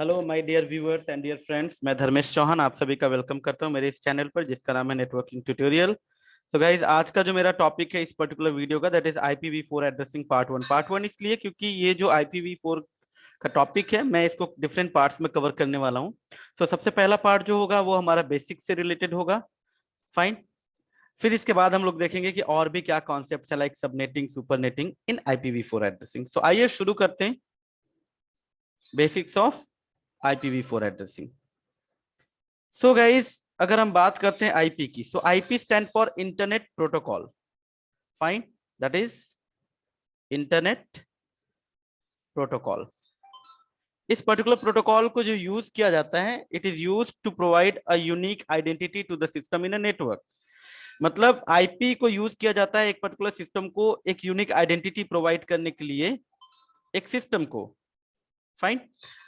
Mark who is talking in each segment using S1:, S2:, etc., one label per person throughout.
S1: Hello my dear viewers and dear friends, मैं धर्मेश चौहान आप सभी का वेलकम करता हूं मेरे इस चैनल पर जिसका नाम है नेटवर्किंग ट्यूटोरियल। सो गाइज, आज का जो मेरा टॉपिक है इस पर्टिकुलर वीडियो का, that is IPv4 addressing part 1 इसलिए क्योंकि ये जो IPv4 का टॉपिक है मैं इसको डिफरेंट पार्ट्स में कवर करने वाला हूँ। सो सबसे पहला पार्ट जो होगा वो हमारा बेसिक से रिलेटेड होगा। फाइन। फिर इसके बाद हम लोग देखेंगे कि और भी क्या कॉन्सेप्ट है, like subnetting, supernetting in IPv4 addressing. So आइए शुरू करते हैं basics of IPv4 addressing. So guys, अगर हम बात करते हैं आईपी की, so IP stand for internet protocol. Fine, that is internet protocol. इस पर्टिकुलर प्रोटोकॉल को जो यूज किया जाता है, it is use to provide a unique identity to the system in a network. मतलब आईपी को यूज किया जाता है एक पर्टिकुलर सिस्टम को एक यूनिक आइडेंटिटी प्रोवाइड करने के लिए, एक सिस्टम को। फाइन।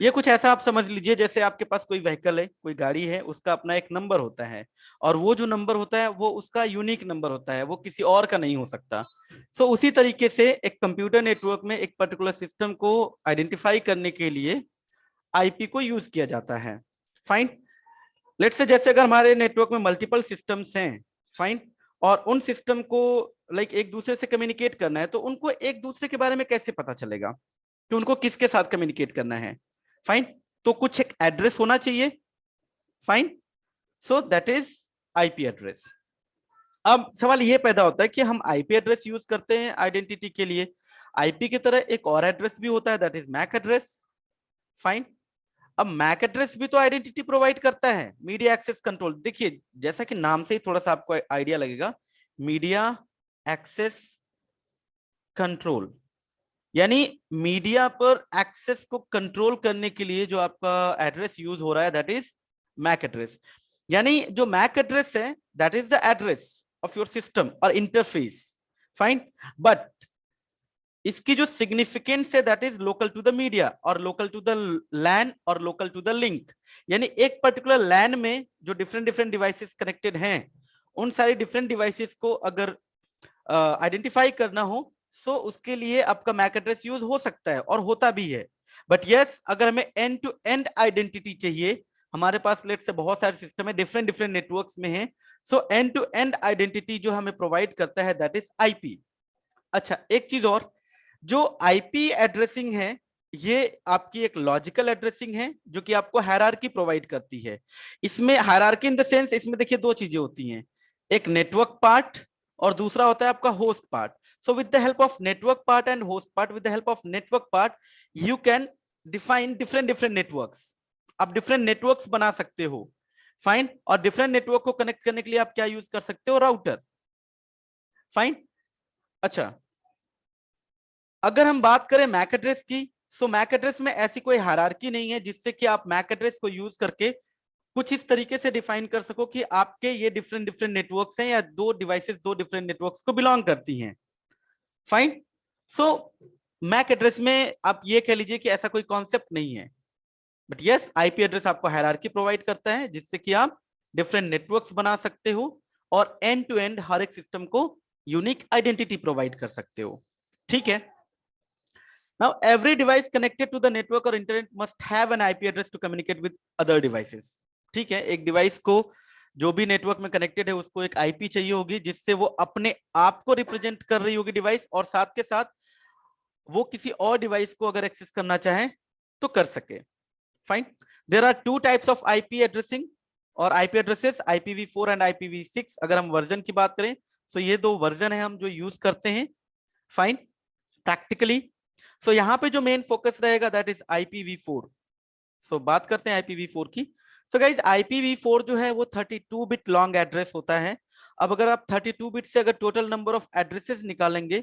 S1: ये कुछ ऐसा आप समझ लीजिए जैसे आपके पास कोई व्हीकल है, कोई गाड़ी है, उसका अपना एक नंबर होता है और वो जो नंबर होता है वो उसका यूनिक नंबर होता है, वो किसी और का नहीं हो सकता। सो उसी तरीके से एक कंप्यूटर नेटवर्क में एक पर्टिकुलर सिस्टम को आइडेंटिफाई करने के लिए आईपी को यूज किया जाता है। फाइन। लेट्स से जैसे अगर हमारे नेटवर्क में मल्टीपल सिस्टम्स हैं, फाइन, और उन सिस्टम को लाइक एक दूसरे से कम्युनिकेट करना है, तो उनको एक दूसरे के बारे में कैसे पता चलेगा कि उनको किसके साथ कम्युनिकेट करना है? फाइन। तो कुछ एक एड्रेस होना चाहिए। Fine. So that is IP address. अब सवाल ये पैदा होता है कि हम आईपी एड्रेस यूज करते हैं आइडेंटिटी के लिए, आईपी की तरह एक और एड्रेस भी होता है, that is MAC address. Fine. अब मैक एड्रेस भी तो आइडेंटिटी प्रोवाइड करता है, मीडिया एक्सेस कंट्रोल। देखिए, जैसा कि नाम से ही थोड़ा सा आपको आइडिया लगेगा, मीडिया एक्सेस कंट्रोल, यानी मीडिया पर एक्सेस को कंट्रोल करने के लिए जो आपका एड्रेस यूज हो रहा है, दैट इज मैक एड्रेस। यानी जो मैक एड्रेस है, that is the address of your system और इंटरफेस। फाइन। बट इसकी जो सिग्निफिकेंस है, that is local to the media और लोकल टू द लैन और लोकल टू द लिंक। यानी एक पर्टिकुलर लैन में जो डिफरेंट डिफरेंट डिवाइसेस कनेक्टेड हैं, उन सारी डिफरेंट डिवाइसेस को अगर आइडेंटिफाई करना हो, सो उसके लिए आपका मैक एड्रेस यूज हो सकता है और होता भी है। बट यस, अगर हमें एंड टू एंड आइडेंटिटी चाहिए, हमारे पास लेट से बहुत सारे सिस्टम है, डिफरेंट डिफरेंट नेटवर्क्स में है, so end to end identity जो हमें प्रोवाइड करता है, दैट इज आईपी। अच्छा, एक चीज और, जो आईपी एड्रेसिंग है ये आपकी एक लॉजिकल एड्रेसिंग है जो कि आपको हायरार्की प्रोवाइड करती है। इसमें हायरार्की इन द सेंस, इसमें देखिए दो चीजें होती हैं, एक नेटवर्क पार्ट और दूसरा होता है आपका host part. So with the help of network part and host part, with the help of network part you can define different different networks. आप डिफरेंट नेटवर्क्स बना सकते हो। फाइन। और डिफरेंट नेटवर्क को कनेक्ट करने के लिए आप क्या यूज कर सकते हो? राउटर। फाइन। अच्छा, अगर हम बात करें मैक एड्रेस की, तो मैक एड्रेस में ऐसी कोई हायरार्की नहीं है जिससे कि आप मैक एड्रेस को यूज करके कुछ इस तरीके से डिफाइन कर सको कि आपके ये डिफरेंट डिफरेंट नेटवर्क्स हैं या दो डिवाइसेस दो डिफरेंट नेटवर्क्स को बिलोंग करती हैं। फाइन। सो मैक एड्रेस में आप ये कह लीजिए कि ऐसा कोई कॉन्सेप्ट नहीं है। बट यस, आईपी एड्रेस आपको हायरार्की प्रोवाइड करता है जिससे कि आप डिफरेंट नेटवर्क्स बना सकते हो और एंड टू एंड हर एक सिस्टम को यूनिक आइडेंटिटी प्रोवाइड कर सकते हो। ठीक है। Now, every device connected to the network or internet must have an IP address to communicate with other devices. ठीक है, एक डिवाइस को जो भी नेटवर्क में कनेक्टेड है उसको एक आईपी चाहिए होगी जिससे वो अपने आप को रिप्रेजेंट कर रही होगी डिवाइस, और साथ के साथ वो किसी और डिवाइस को अगर एक्सेस करना चाहे तो कर सके। Fine. There are two types of IP addressing और IP addresses, IPv4 and IPv6। अगर हम वर्जन की बात करें तो ये दो वर्जन है हम जो यूज करते हैं। फाइन। प्रैक्टिकली सो यहाँ पे जो मेन फोकस रहेगा, दैट इज IPv4। सो बात करते हैं IPv4 की। सो गाइज, IPv4 जो है वो 32 बिट लॉन्ग एड्रेस होता है। अब अगर आप 32 बिट से अगर टोटल नंबर ऑफ एड्रेसेस निकालेंगे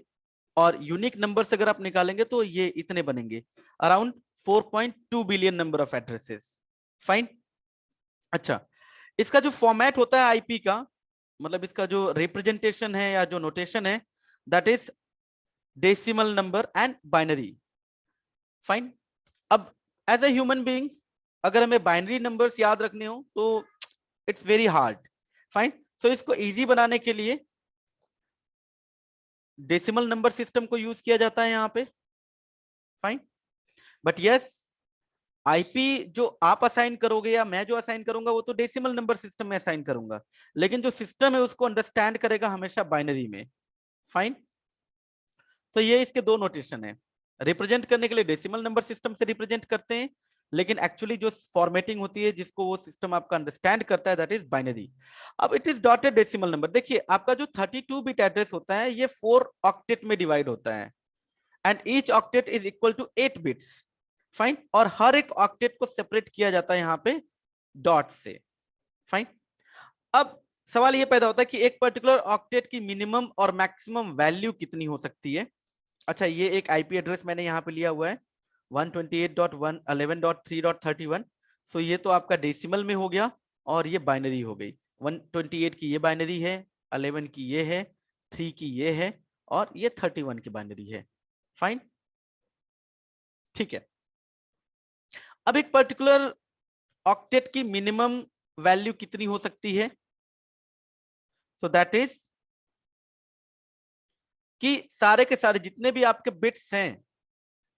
S1: और यूनिक नंबर से अगर आप निकालेंगे तो ये इतने बनेंगे, around 4.2 billion number of addresses. Fine. अच्छा, इसका जो फॉर्मेट होता है आईपी का, मतलब इसका जो रिप्रेजेंटेशन है या जो नोटेशन है, that is decimal number and binary. Fine. अब एज ए ह्यूमन बीइंग अगर हमें बाइनरी नंबर्स याद रखने हो तो इट्स वेरी हार्ड। फाइन। सो इसको इजी बनाने के लिए डेसिमल नंबर सिस्टम को यूज किया जाता है यहाँ पे। फाइन। बट यस, आईपी जो आप असाइन करोगे या मैं जो असाइन करूंगा वो तो डेसिमल नंबर सिस्टम में असाइन करूंगा, लेकिन जो सिस्टम है उसको अंडरस्टैंड करेगा हमेशा बाइनरी में। फाइन। तो ये इसके दो नोटेशन है। रिप्रेजेंट करने के लिए डेसिमल नंबर सिस्टम से रिप्रेजेंट करते हैं, लेकिन एक्चुअली जो फॉर्मेटिंग होती है जिसको वो सिस्टम आपका अंडरस्टैंड करता है दैट इज बाइनरी। अब it is dotted decimal number. देखिए आपका जो 32 बिट एड्रेस होता है ये 4 ऑक्टेट में डिवाइड होता है and each octet is equal to 8 bits. Fine. और हर एक ऑक्टेट को सेपरेट किया जाता है यहाँ पे डॉट से। फाइन। अब सवाल ये पैदा होता है कि एक पर्टिकुलर ऑक्टेट की मिनिमम और मैक्सिमम वैल्यू कितनी हो सकती है। अच्छा, ये एक आईपी एड्रेस मैंने यहाँ पे लिया हुआ है 128.111.3.31। सो ये तो आपका डेसिमल में हो गया और ये बाइनरी हो गई। 128 की ये बाइनरी है, 11 की ये है, 3 की ये है और ये 31 की बाइनरी है। फाइन। ठीक है। अब एक पर्टिकुलर ऑक्टेट की मिनिमम वैल्यू कितनी हो सकती है? सो दैट इज कि सारे के सारे जितने भी आपके बिट्स हैं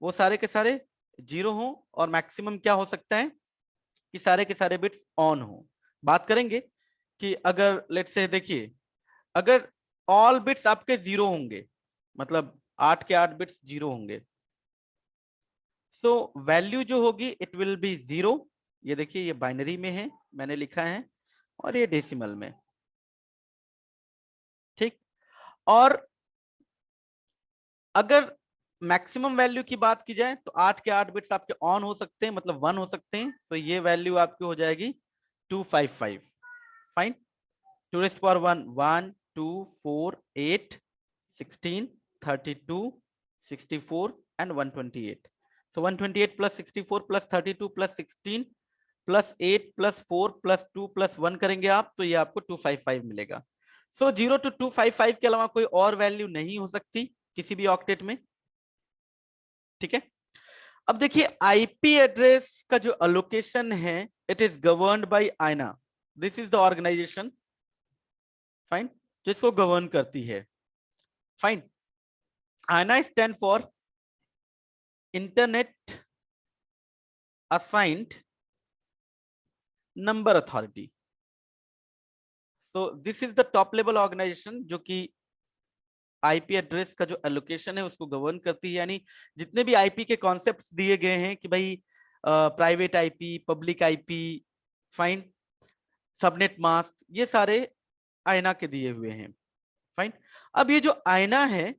S1: वो सारे के सारे जीरो हो और मैक्सिमम क्या हो सकता है कि सारे के सारे बिट्स ऑन हो। बात करेंगे कि अगर लेट्स से देखिए अगर ऑल बिट्स आपके जीरो होंगे, मतलब 8 के 8 बिट्स जीरो होंगे, सो वैल्यू जो होगी इट विल बी जीरो। ये देखिए ये बाइनरी में है मैंने लिखा है और ये डेसिमल में। ठीक। और अगर मैक्सिमम वैल्यू की बात की जाए तो 8 के 8 बिट्स आपके ऑन हो सकते हैं, मतलब 1 हो सकते हैं। तो ये वैल्यू आपकी हो जाएगी 255। Fine. 2 raised to power 1 1 2 4 8 16 32 64 and 128। so 128 plus 64 plus 32 plus 16 plus 8 plus 4 plus 2 plus 1 करेंगे आप तो ये आपको 255 मिलेगा। सो 0 to 255 के अलावा कोई और वैल्यू नहीं हो सकती किसी भी ऑक्टेट में। ठीक है। अब देखिए आईपी एड्रेस का जो अलोकेशन है it is governed by IANA. This is the organisation. Fine. जिसको गवर्न करती है। Fine. IANA stand for internet assigned number authority. So this is the top level organisation जो कि आईपी एड्रेस का जो एलोकेशन है उसको गवर्न करती है। यानी जितने भी आईपी के कॉन्सेप्ट्स दिए गए हैं कि भाई private IP, public IP, fine, subnet mask, ये सारे आयना के दिए हुए हैं। फाइन। अब ये जो आयना है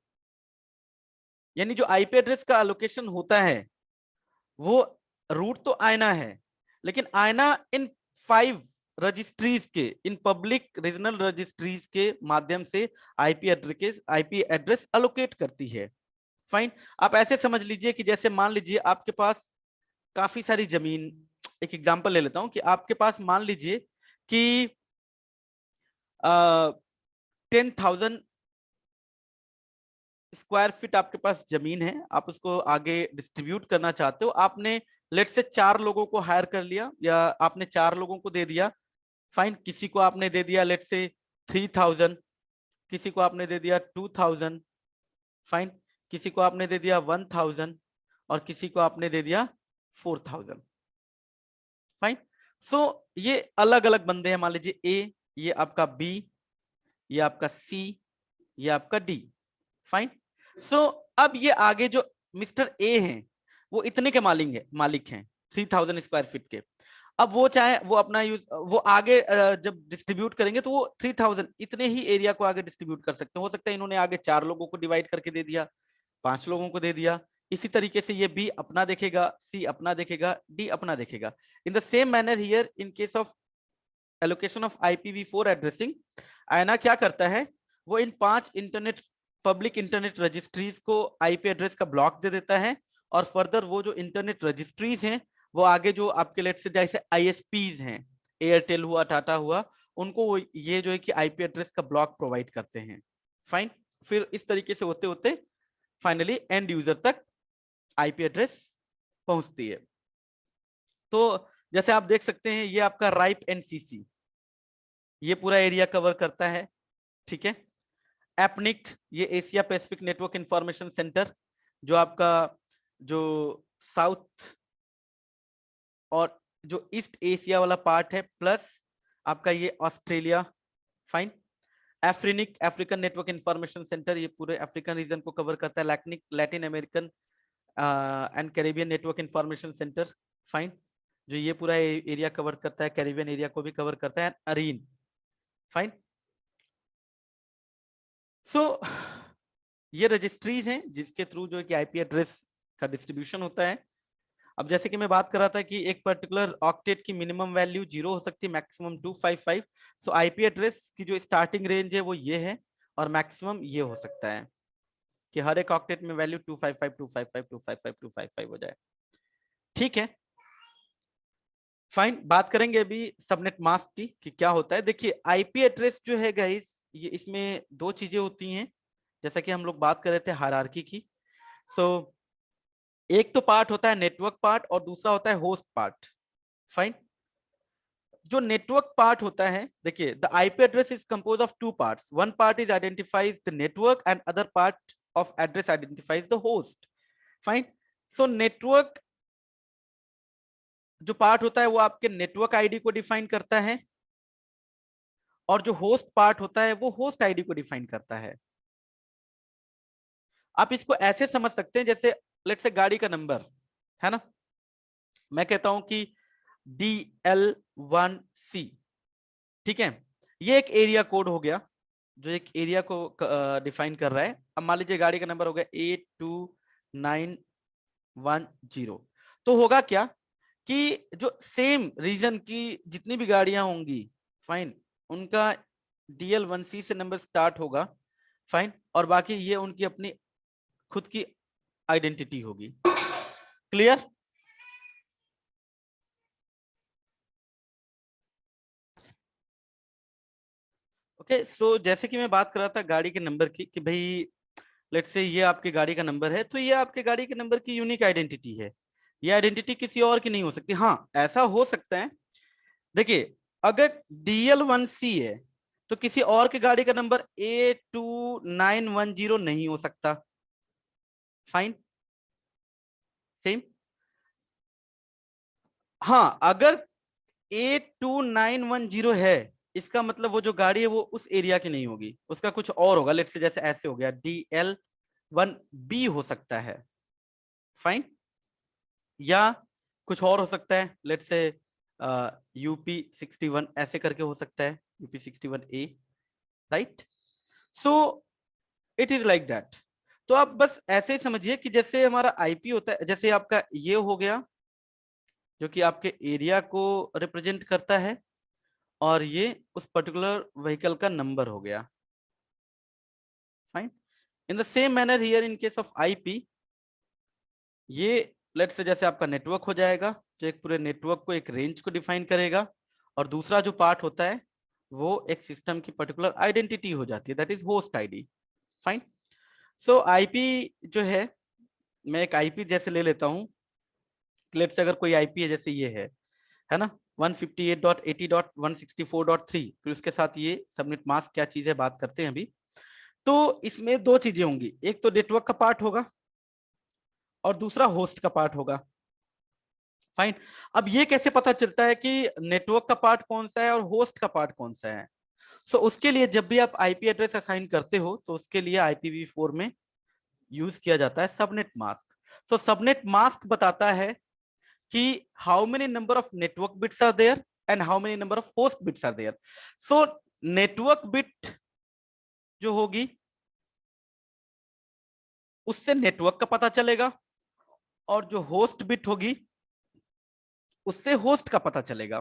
S1: यानी जो आईपी एड्रेस का एलोकेशन होता है वो रूट तो आयना है, लेकिन आयना इन 5 रजिस्ट्रीज के, इन पब्लिक रीजनल रजिस्ट्रीज के माध्यम से आईपी एड्रेस अलोकेट करती है। फाइन। आप ऐसे समझ लीजिए कि जैसे मान लीजिए आपके पास काफी सारी जमीन, एक एग्जांपल ले लेता हूं कि आपके पास मान लीजिए कि 10,000 स्क्वायर फीट आपके पास जमीन है, आप उसको आगे डिस्ट्रीब्यूट करना चाहते हो। आपने लेट से 4 लोगों को हायर कर लिया या आपने 4 लोगों को दे दिया। फाइन। किसी को आपने दे दिया लेट से 3,000, किसी को आपने दे दिया 2,000। फाइन। किसी को आपने दे दिया 1,000 और किसी को आपने दे दिया 4,000। फाइन। सो ये अलग अलग बंदे हैं। मान लीजिए ए, ये आपका बी, ये आपका सी, ये आपका डी। फाइन। सो अब ये आगे जो मिस्टर ए हैं वो इतने के मालिक हैं 3,000 स्क्वायर फीट के। अब वो चाहे वो अपना यूज वो आगे जब डिस्ट्रीब्यूट करेंगे तो वो 3,000 इतने ही एरिया को आगे डिस्ट्रीब्यूट कर सकते हैं। हो सकता है इन्होंने आगे 4 लोगों को डिवाइड करके दे दिया, 5 लोगों को दे दिया। इसी तरीके से ये बी अपना देखेगा, सी अपना देखेगा, डी अपना देखेगा। इन the same manner here in case of allocation of IPv4 addressing, आयना क्या करता है वो इन 5 पब्लिक इंटरनेट रजिस्ट्रीज को आईपी एड्रेस का ब्लॉक दे देता है और फर्दर वो जो इंटरनेट रजिस्ट्रीज हैं वो आगे जो आपके लेट से जैसे आईएसपीज हैं, एयरटेल हुआ, टाटा हुआ, उनको वो ये जो है कि आईपी एड्रेस का ब्लॉक प्रोवाइड करते हैं। फाइन। फिर इस तरीके से होते होते फाइनली एंड यूजर तक आईपी एड्रेस पहुंचती है। तो जैसे आप देख सकते हैं ये आपका राइप एनसीसी ये पूरा एरिया कवर करता है। ठीक है। एपनिक ये Asia Pacific network information centre जो आपका जो साउथ और जो ईस्ट एशिया वाला पार्ट है प्लस आपका ये Australia, fine. AFRINIC African network information centre, ये पूरे अफ्रीकन रीजन को कवर करता है। Latin American and Caribbean network information centre, fine, जो ये पूरा एरिया कवर करता है, कैरिबियन एरिया को भी कवर करता है। अरीन, फाइन। सो ये रजिस्ट्रीज हैं जिसके थ्रू जो है कि आईपी एड्रेस का डिस्ट्रीब्यूशन होता है। अब जैसे कि मैं बात कर रहा था कि एक पर्टिकुलर ऑक्टेट की मिनिमम वैल्यू 0 हो सकती है, मैक्सिमम 255। सो आईपी एड्रेस की जो स्टार्टिंग रेंज है वो ये है और मैक्सिमम ये हो सकता है कि हर एक ऑक्टेट में वैल्यू 255 255 255 255 हो जाए। ठीक है, फाइन। बात करेंगे अभी सबनेट मास्क की कि क्या होता है। देखिए आईपी एड्रेस जो है गाइस, ये इसमें दो चीजें होती हैं, जैसा कि हम लोग बात कर रहे थे हायरार्की की। सो एक तो पार्ट होता है नेटवर्क पार्ट और दूसरा होता है होस्ट पार्ट, फाइन। जो नेटवर्क पार्ट होता है, देखिए the IP address is compose of two parts, one part is identifies the network and other part of address identifies the host, fine. So network जो part होता है वो आपके network ID को डिफाइन करता है और जो होस्ट पार्ट होता है वो होस्ट आईडी को डिफाइन करता है। आप इसको ऐसे समझ सकते हैं जैसे लेट्स से गाड़ी का नंबर है ना, मैं कहता हूं कि DL1C, ठीक है, ये एक एरिया कोड हो गया जो एक एरिया को डिफाइन कर रहा है। अब मान लीजिए गाड़ी का नंबर हो गया 82910, तो होगा क्या कि जो सेम रीजन की जितनी भी गाड़ियां होंगी, फाइन, उनका DL1C से नंबर स्टार्ट होगा, फाइन, और बाकी ये उनकी अपनी खुद की आइडेंटिटी होगी। क्लियर? ओके, सो जैसे कि मैं बात कर रहा था गाड़ी के नंबर की कि भाई लेट्स से ये आपके गाड़ी का नंबर है, तो ये आपके गाड़ी के नंबर की यूनिक आइडेंटिटी है। ये आइडेंटिटी किसी और की नहीं हो सकती। हाँ, ऐसा हो सकता है, देखिए अगर DL1C है तो किसी और के गाड़ी का नंबर A2910 नहीं हो सकता, फाइन, सेम। हाँ, अगर A2910 है, इसका मतलब वो जो गाड़ी है वो उस एरिया की नहीं होगी, उसका कुछ और होगा। लेट्स से जैसे ऐसे हो गया, DL1B हो सकता है, फाइन, या कुछ और हो सकता है, लेट्स से UP61 ऐसे करके हो सकता है, UP61A, right. So it is like that. तो आप बस ऐसे ही समझिए कि जैसे हमारा आईपी होता है, जैसे आपका ये हो गया जो कि आपके एरिया को रिप्रेजेंट करता है और ये उस पर्टिकुलर व्हीकल का नंबर हो गया, fine. In the same manner here in case of IP, ये लेट्स से जैसे आपका नेटवर्क हो जाएगा जो एक पूरे नेटवर्क को एक रेंज को डिफाइन करेगा, और दूसरा जो पार्ट होता है वो एक सिस्टम की पर्टिकुलर आइडेंटिटी हो जाती है, that is host ID, fine. So IP जो है, मैं एक आईपी जैसे ले लेता हूं, लेट्स से अगर कोई आईपी है जैसे ये है ना, 158.80.164.3, फिर उसके साथ ये सबनेट मास्क क्या चीज है बात करते हैं अभी। तो इसमें दो चीजें होंगी, एक तो नेटवर्क का पार्ट होगा और दूसरा होस्ट का पार्ट होगा, फाइन। अब ये कैसे पता चलता है कि नेटवर्क का पार्ट कौन सा है और होस्ट का पार्ट कौन सा है? सो उसके लिए जब भी आप आईपी एड्रेस असाइन करते हो तो उसके लिए IPv4 में यूज किया जाता है subnet mask. So subnet mask बताता है कि how many number of network bits are there and how many number of host bits are there. So network bit जो होगी उससे नेटवर्क का पता चलेगा और जो होस्ट बिट होगी उससे होस्ट का पता चलेगा।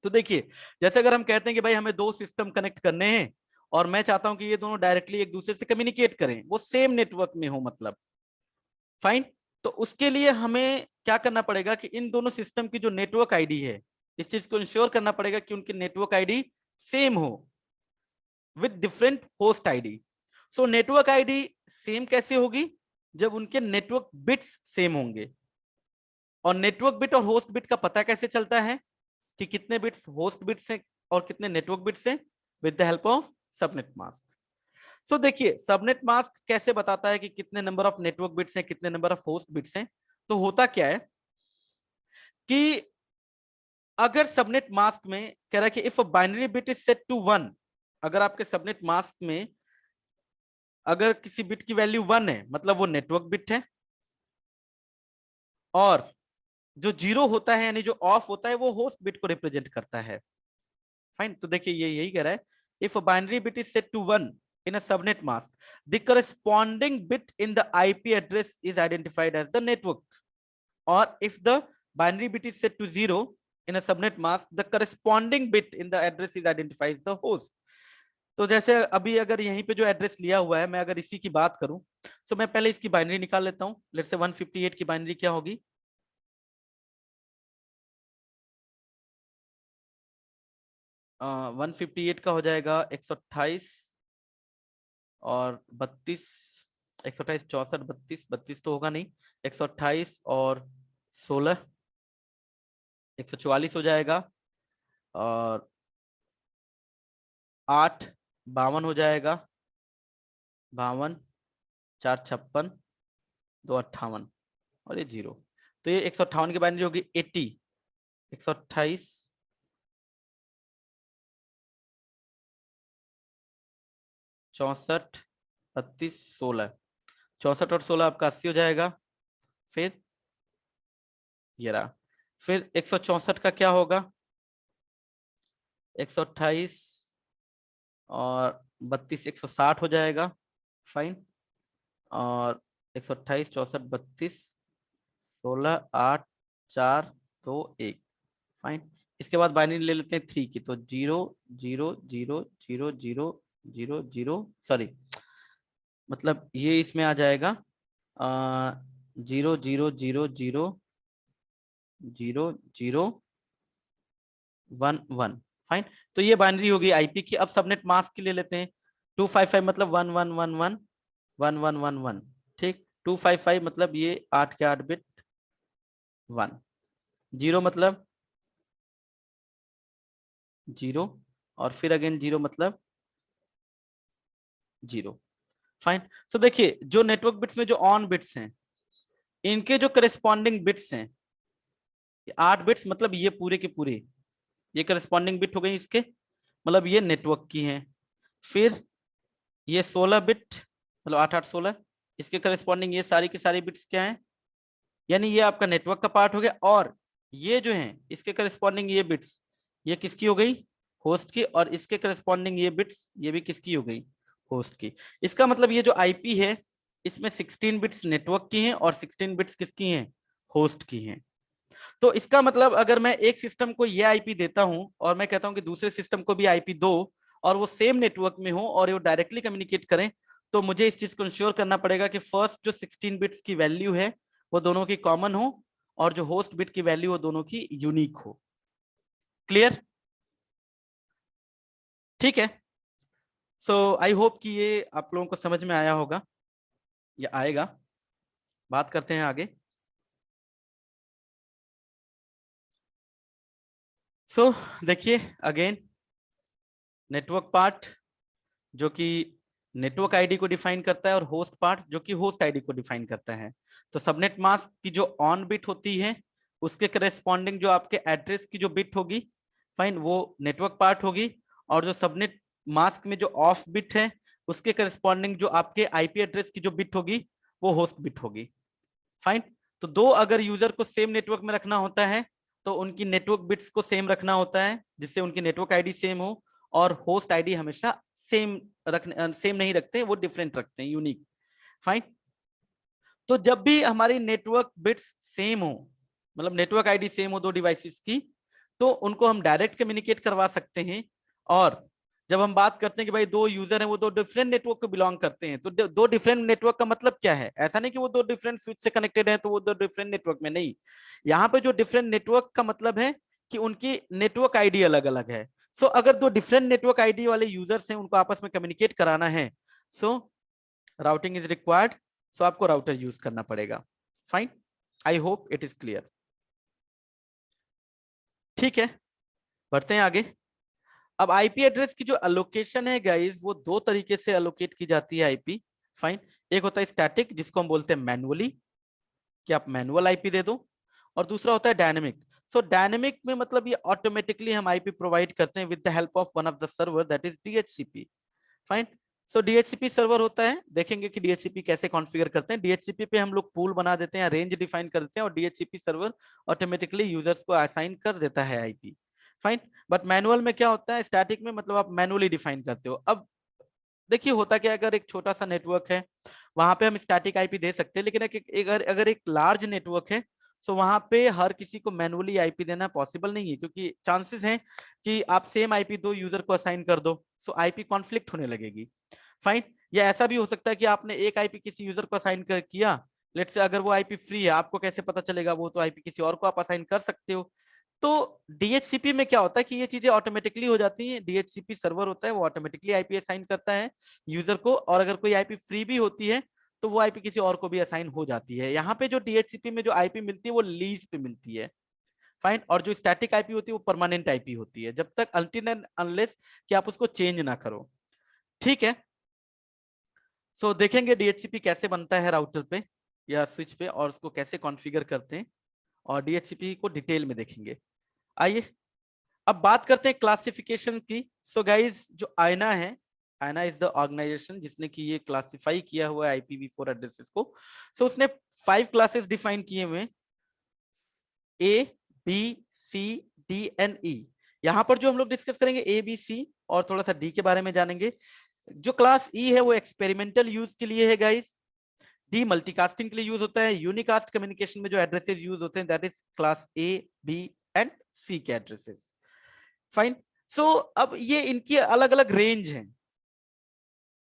S1: तो देखिए जैसे अगर हम कहते हैं कि भाई हमें दो सिस्टम कनेक्ट करने हैं और मैं चाहता हूं कि ये दोनों डायरेक्टली एक दूसरे से कम्युनिकेट करें, वो सेम नेटवर्क में हो मतलब, फाइन। तो उसके लिए हमें क्या करना पड़ेगा कि इन दोनों सिस्टम की जो नेटवर्क आईडी है, इस चीज को इंश्योर करना पड़ेगा कि उनकी नेटवर्क आईडी सेम हो with different host ID. So network ID same कैसे होगी? जब उनके नेटवर्क बिट्स सेम होंगे। और नेटवर्क बिट और होस्ट बिट का पता कैसे चलता है कि कितने बिट्स होस्ट बिट्स हैं और कितने नेटवर्क बिट्स हैं? With the help of subnet mask. So देखिए सबनेट मास्क कैसे बताता है कि कितने नंबर ऑफ नेटवर्क बिट्स हैं, कितने नंबर ऑफ होस्ट बिट्स हैं। तो होता क्या है कि अगर सबनेट मास्क में कह रहा है कि if a binary bit is set to 1, अगर आपके सबनेट मास्क में अगर किसी बिट की वैल्यू 1 है मतलब वो नेटवर्क बिट है, और जो 0 होता है यानी जो ऑफ होता है वो होस्ट बिट को रिप्रेजेंट करता है। फाइन, तो देखिए ये यही कह रहा है, if a binary bit is set to 1 in a subnet mask, the corresponding bit in the IP address is identified as the network, or if the binary bit is set to 0 in a subnet mask, the corresponding bit in the address is identified as the host. तो जैसे अभी अगर यहीं पे जो address लिया हुआ है, मैं अगर इसी की बात करूं तो मैं पहले इसकी बाइनरी निकाल लेता हूं। लेट्स से 158 की बाइनरी क्या होगी, 158 का हो जाएगा 128 और 32, 128 64 32, 32 तो होगा नहीं, 128 और 16 144 हो जाएगा, और 8 52 हो जाएगा, 52 4 56 2 58 और ये 0। तो ये 158 की बाइनरी होगी 80, 128 64 32 16, 64 और 16 आपका 80 हो जाएगा। फिर ये रहा, फिर 164 का क्या होगा, 128 और 32 160 हो जाएगा। फाइन, और 128 64 32 16 8 4 2 1। फाइन, इसके बाद बाइनरी ले लेते हैं 3 की, तो 0 0 0 0 0 0 0, सॉरी मतलब ये इसमें आ जाएगा 0 0 0 0 0 0 1 1। फाइन, तो ये बाइनरी होगी आईपी की। अब सबनेट मास्क के लिए लेते हैं 255 मतलब 1 1 1 1 1 1 1 1, ठीक। 255 मतलब ये 8 के 8 बिट 1, 0 मतलब 0, और फिर अगेन 0 मतलब 0। फाइन, सो देखिए जो नेटवर्क बिट्स में जो ऑन बिट्स हैं इनके जो करस्पॉन्डिंग बिट्स हैं 8 बिट्स, मतलब ये पूरे के पूरे ये करस्पॉन्डिंग बिट हो गई इसके, मतलब ये नेटवर्क की हैं। फिर ये 16 बिट मतलब 8 8 16, इसके करस्पॉन्डिंग ये सारी की सारी बिट्स क्या हैं, यानी ये आपका नेटवर्क का पार्ट हो गया। और ये जो है इसके करस्पॉन्डिंग ये बिट्स ये किसकी हो गई, होस्ट की, और इसके करस्पॉन्डिंग ये बिट्स ये भी किसकी हो गई, होस्ट की। इसका मतलब ये जो आईपी है इसमें 16 बिट्स नेटवर्क की हैं और 16 बिट्स किसकी हैं, होस्ट की हैं। तो इसका मतलब अगर मैं एक सिस्टम को ये आईपी देता हूं और मैं कहता हूं कि दूसरे सिस्टम को भी आईपी दो और वो सेम नेटवर्क में हो और वो डायरेक्टली कम्युनिकेट करें, तो मुझे इस चीज को इंश्योर करना पड़ेगा कि फर्स्ट जो 16 बिट्स की वैल्यू है वो दोनों की कॉमन हो और जो होस्ट बिट की वैल्यू वो दोनों की यूनिक हो। क्लियर, ठीक है। सो आई होप कि ये आप लोगों को समझ में आया होगा या आएगा। बात करते हैं आगे। सो देखिए अगेन नेटवर्क पार्ट जो कि नेटवर्क आईडी को डिफाइन करता है और होस्ट पार्ट जो कि होस्ट आईडी को डिफाइन करता है। तो सबनेट मास्क की जो ऑन बिट होती है उसके करेस्पॉन्डिंग जो आपके एड्रेस की जो बिट होगी, फाइन, वो नेटवर्क पार्ट होगी। और जो सबनेट मास्क में जो ऑफ बिट है उसके करेस्पॉन्डिंग जो आपके आईपी एड्रेस की जो बिट होगी वो होस्ट बिट होगी। फाइन, तो दो अगर यूजर को सेम नेटवर्क में रखना होता है तो उनकी नेटवर्क बिट्स को सेम रखना होता है जिससे उनकी नेटवर्क आईडी सेम हो, और होस्ट आईडी हमेशा सेम रखने सेम नहीं रखते, वो डिफरेंट रखते हैं, यूनिक। फाइन, तो जब भी हमारी नेटवर्क बिट्स सेम हो मतलब नेटवर्क आईडी सेम हो दो डिवाइसेस की, तो उनको हम डायरेक्ट कम्युनिकेट करवा सकते हैं। और जब हम बात करते हैं कि भाई दो यूजर हैं वो दो डिफरेंट नेटवर्क को बिलोंग करते हैं, तो दो डिफरेंट नेटवर्क का मतलब क्या है, ऐसा नहीं कि वो दो डिफरेंट स्विच से कनेक्टेड है तो वो दो डिफरेंट नेटवर्क में नहीं। यहाँ पे जो डिफरेंट नेटवर्क का मतलब है कि उनकी नेटवर्क आईडी अलग अलग है। सो अगर दो डिफरेंट नेटवर्क आईडी वाले यूजर्स हैं उनको आपस में कम्युनिकेट कराना है, सो राउटिंग इज रिक्वायर्ड। सो आपको राउटर यूज करना पड़ेगा। Fine, I hope it is clear. ठीक है, बढ़ते हैं आगे। अब आईपी एड्रेस की जो अलोकेशन है गाइस वो दो तरीके से अलोकेट की जाती है आईपी। फाइन, एक होता है स्टैटिक जिसको हम बोलते हैं मैनुअली कि आप मैनुअल आईपी दे दो, और दूसरा होता है डायनेमिक। सो डायनेमिक में मतलब ये ऑटोमेटिकली हम आईपी प्रोवाइड करते हैं with the help of one of the server that is DHCP. Fine. So DHCP server होता है, देखेंगे कि डीएचसीपी कैसे कॉन्फ़िगर करते हैं। डीएचसीपी पे हम लोग पूल बना देते हैं, रेंज डिफाइन कर देते हैं और डीएचसीपी सर्वर ऑटोमेटिकली यूजर्स को असाइन कर देता है आईपी। फाइन। बट मैनुअल में क्या होता है, स्टैटिक में मतलब आप मैनुअली डिफाइन करते हो। अब देखिए होता क्या है, अगर एक छोटा सा नेटवर्क है वहां पे हम स्टैटिक आईपी दे सकते हैं, लेकिन अगर एक लार्ज नेटवर्क है तो वहां पे हर किसी को मैनुअली आईपी देना पॉसिबल नहीं है, क्योंकि चांसेस हैं कि आप सेम आईपी दो यूजर को असाइन कर दो, सो आईपी कॉन्फ्लिक्ट होने लगेगी। फाइन। या ऐसा भी हो सकता है कि आपने एक आईपी किसी यूजर को असाइन कर किया, लेट्स से अगर वो आईपी फ्री है, आपको कैसे पता चलेगा, वो तो आईपी किसी और को आप असाइन कर सकते हो। तो डीएचसीपी में क्या होता है कि ये चीजें ऑटोमेटिकली हो जाती हैं। डीएचसीपी सर्वर होता है वो ऑटोमेटिकली आईपी असाइन करता है यूजर को, और अगर कोई आईपी फ्री भी होती है तो वो आईपी किसी और को भी असाइन हो जाती है। यहाँ पे जो डीएचसीपी में जो आईपी मिलती है वो लीज पे मिलती है। फाइन। और जो स्टैटिक आईपी होती है वो परमानेंट आईपी होती है, जब तक अनटिल एंड अनलेस कि आप उसको चेंज ना करो। ठीक है। सो देखेंगे डीएचसीपी कैसे बनता है राउटर पे या स्विच पे, और उसको कैसे कॉन्फ़िगर करते हैं, और डीएचसीपी को डिटेल में देखेंगे। आइए अब बात करते हैं क्लासिफिकेशन की। सो गाइज जो आयना है, आयना इज द ऑर्गेनाइजेशन जिसने कि ये क्लासिफाई किया हुआ है IPv4 एड्रेसेस को। सो उसने 5 क्लासेस डिफाइन किए हुए, A B C D and E। यहां पर जो हम लोग डिस्कस करेंगे A B C और थोड़ा सा D के बारे में जानेंगे। जो क्लास E है वो एक्सपेरिमेंटल यूज के लिए है गाइस। डी मल्टीकास्टिंग के लिए यूज होता है। यूनिकास्ट कम्युनिकेशन में जो एड्रेसेस यूज होते हैं that is class A B and C के एड्रेसेस। फाइन। सो अब ये इनकी अलग अलग रेंज है,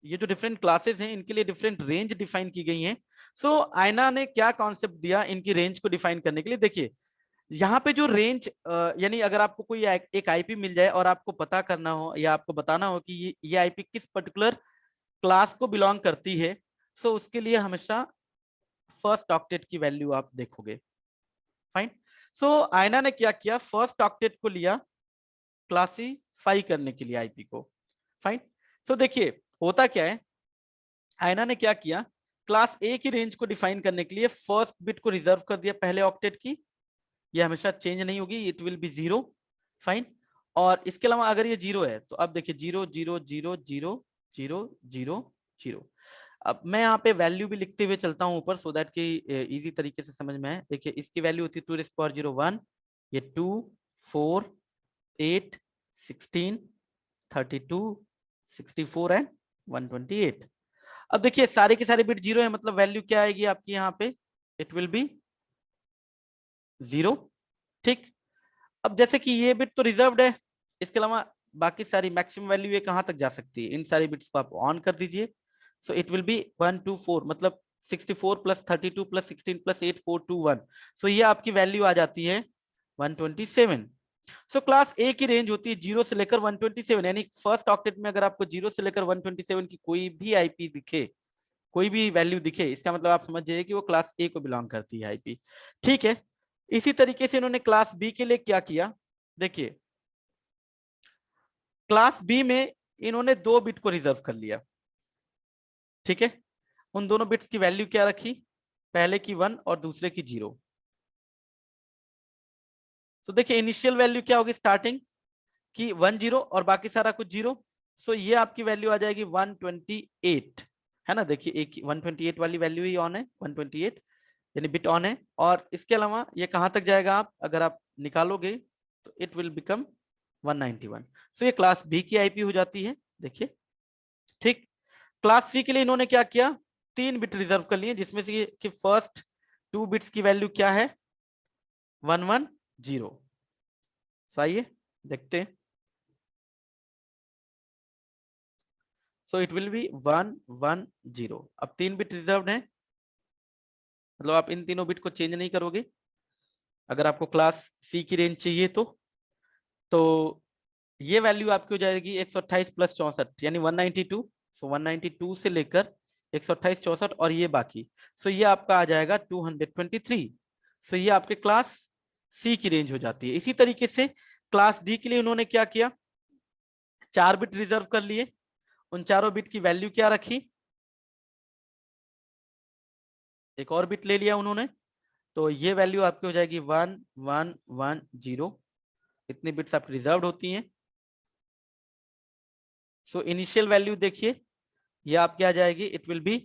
S1: ये जो डिफरेंट क्लासेस हैं इनके लिए डिफरेंट रेंज डिफाइन की गई हैं। सो आयना ने क्या कॉन्सेप्ट दिया इनकी रेंज को डिफाइन करने के लिए, देखिए यहाँ पे जो रेंज यानी अगर आपको कोई एक आईपी मिल जाए और आपको पता करना हो या आपको बताना हो कि ये आईपी किस पर्टिकुलर क्लास को बिलोंग करती है, सो उसके लिए हमेशा फर्स्ट ऑक्टेट की वैल्यू आप देखोगे। फाइन। सो आयना ने क्या किया, फर्स्ट ऑक्टेट को लिया क्लासीफाई करने के लिए आईपी को। फाइन। सो देखिए होता क्या है, आयना ने क्या किया, क्लास ए की रेंज को डिफाइन करने के लिए फर्स्ट बिट को रिजर्व कर दिया पहले ऑक्टेट की, ये हमेशा चेंज नहीं होगी, इट विल बी 0। फाइन। और इसके अलावा अगर ये 0 है तो अब देखिए 0 0 0 0 0 0 0। अब मैं यहाँ पे वैल्यू भी लिखते हुए चलता हूँ ऊपर, सो दैट कि इजी तरीके से समझ में आए। देखिए इसकी वैल्यू होती है 2^01, ये 2 4 8 16 32 64 एंड 128। अब देखिए सारे के सारे बिट 0 है, मतलब वैल्यू क्या आएगी आपकी यहाँ पे, इट विल बी 0। ठीक। अब जैसे कि ये बिट तो रिजर्व्ड है, इसके अलावा बाकी सारी मैक्सिमम वैल्यू ये कहां तक जा सकती है, इन सारी बिट्स को आप ऑन कर दीजिए। सो इट विल बी 124, मतलब 64 प्लस 32 प्लस 16 प्लस 8 4 2 1। सो ये आपकी वैल्यू आ जाती है 127। सो क्लास ए की रेंज होती है 0 से लेकर 127, यानी फर्स्ट ऑक्टेट में अगर आपको 0 से लेकर 127 की कोई भी आईपी दिखे, कोई भी वैल्यू दिखे, इसका मतलब आप समझ जाइए कि वो क्लास ए को बिलोंग करती है आईपी। ठीक है। इसी तरीके से इन्होंने क्लास बी के लिए क्या किया, देखिए क्लास बी में इन्होंने 2 बिट को रिजर्व कर लिया। ठीक है। उन दोनों बिट्स की वैल्यू क्या रखी, पहले की 1 और दूसरे की 0। तो देखिए इनिशियल वैल्यू क्या होगी स्टार्टिंग की 1 0 और बाकी सारा कुछ 0। सो ये आपकी वैल्यू आ जाएगी 128, है ना। देखिए एक 128 वाली वैल्यू ही ऑन है, 128 यानी बिट ऑन है। और इसके अलावा ये कहां तक जाएगा, आप अगर आप निकालोगे तो इट विल बिकम 191। सो ये क्लास बी की आईपी हो जाती है। देखिए ठीक। क्लास सी के लिए इन्होंने क्या किया, 3 बिट रिजर्व कर लिए, जिसमें से कि फर्स्ट 2 बिट्स की वैल्यू क्या है 110। सही है, देखते हैं। So it will B 110। अब 3 बिट रिजर्व्ड है, मतलब आप इन तीनों बिट को चेंज नहीं करोगे अगर आपको क्लास सी की रेंज चाहिए तो ये वैल्यू आपकी हो जाएगी 128 प्लस 64 यानी 192। सो 192 से लेकर 128 64 और ये बाकी, सो ये आपका आ जाएगा 223। सो ये आपके क्लास सी की रेंज हो जाती है। इसी तरीके से क्लास डी के लिए उन्होंने क्या किया, 4 बिट रिजर्व कर लिए, उन चारों बिट की वैल्यू क्या रखी, एक और बिट ले लिया उन्होंने, तो ये वैल्यू आपकी हो जाएगी 1110, इतनी बिट्स आपकी रिजर्व्ड होती हैं। सो इनिशियल वैल्यू देखिए ये आपकी आ जाएगी, इट विल बी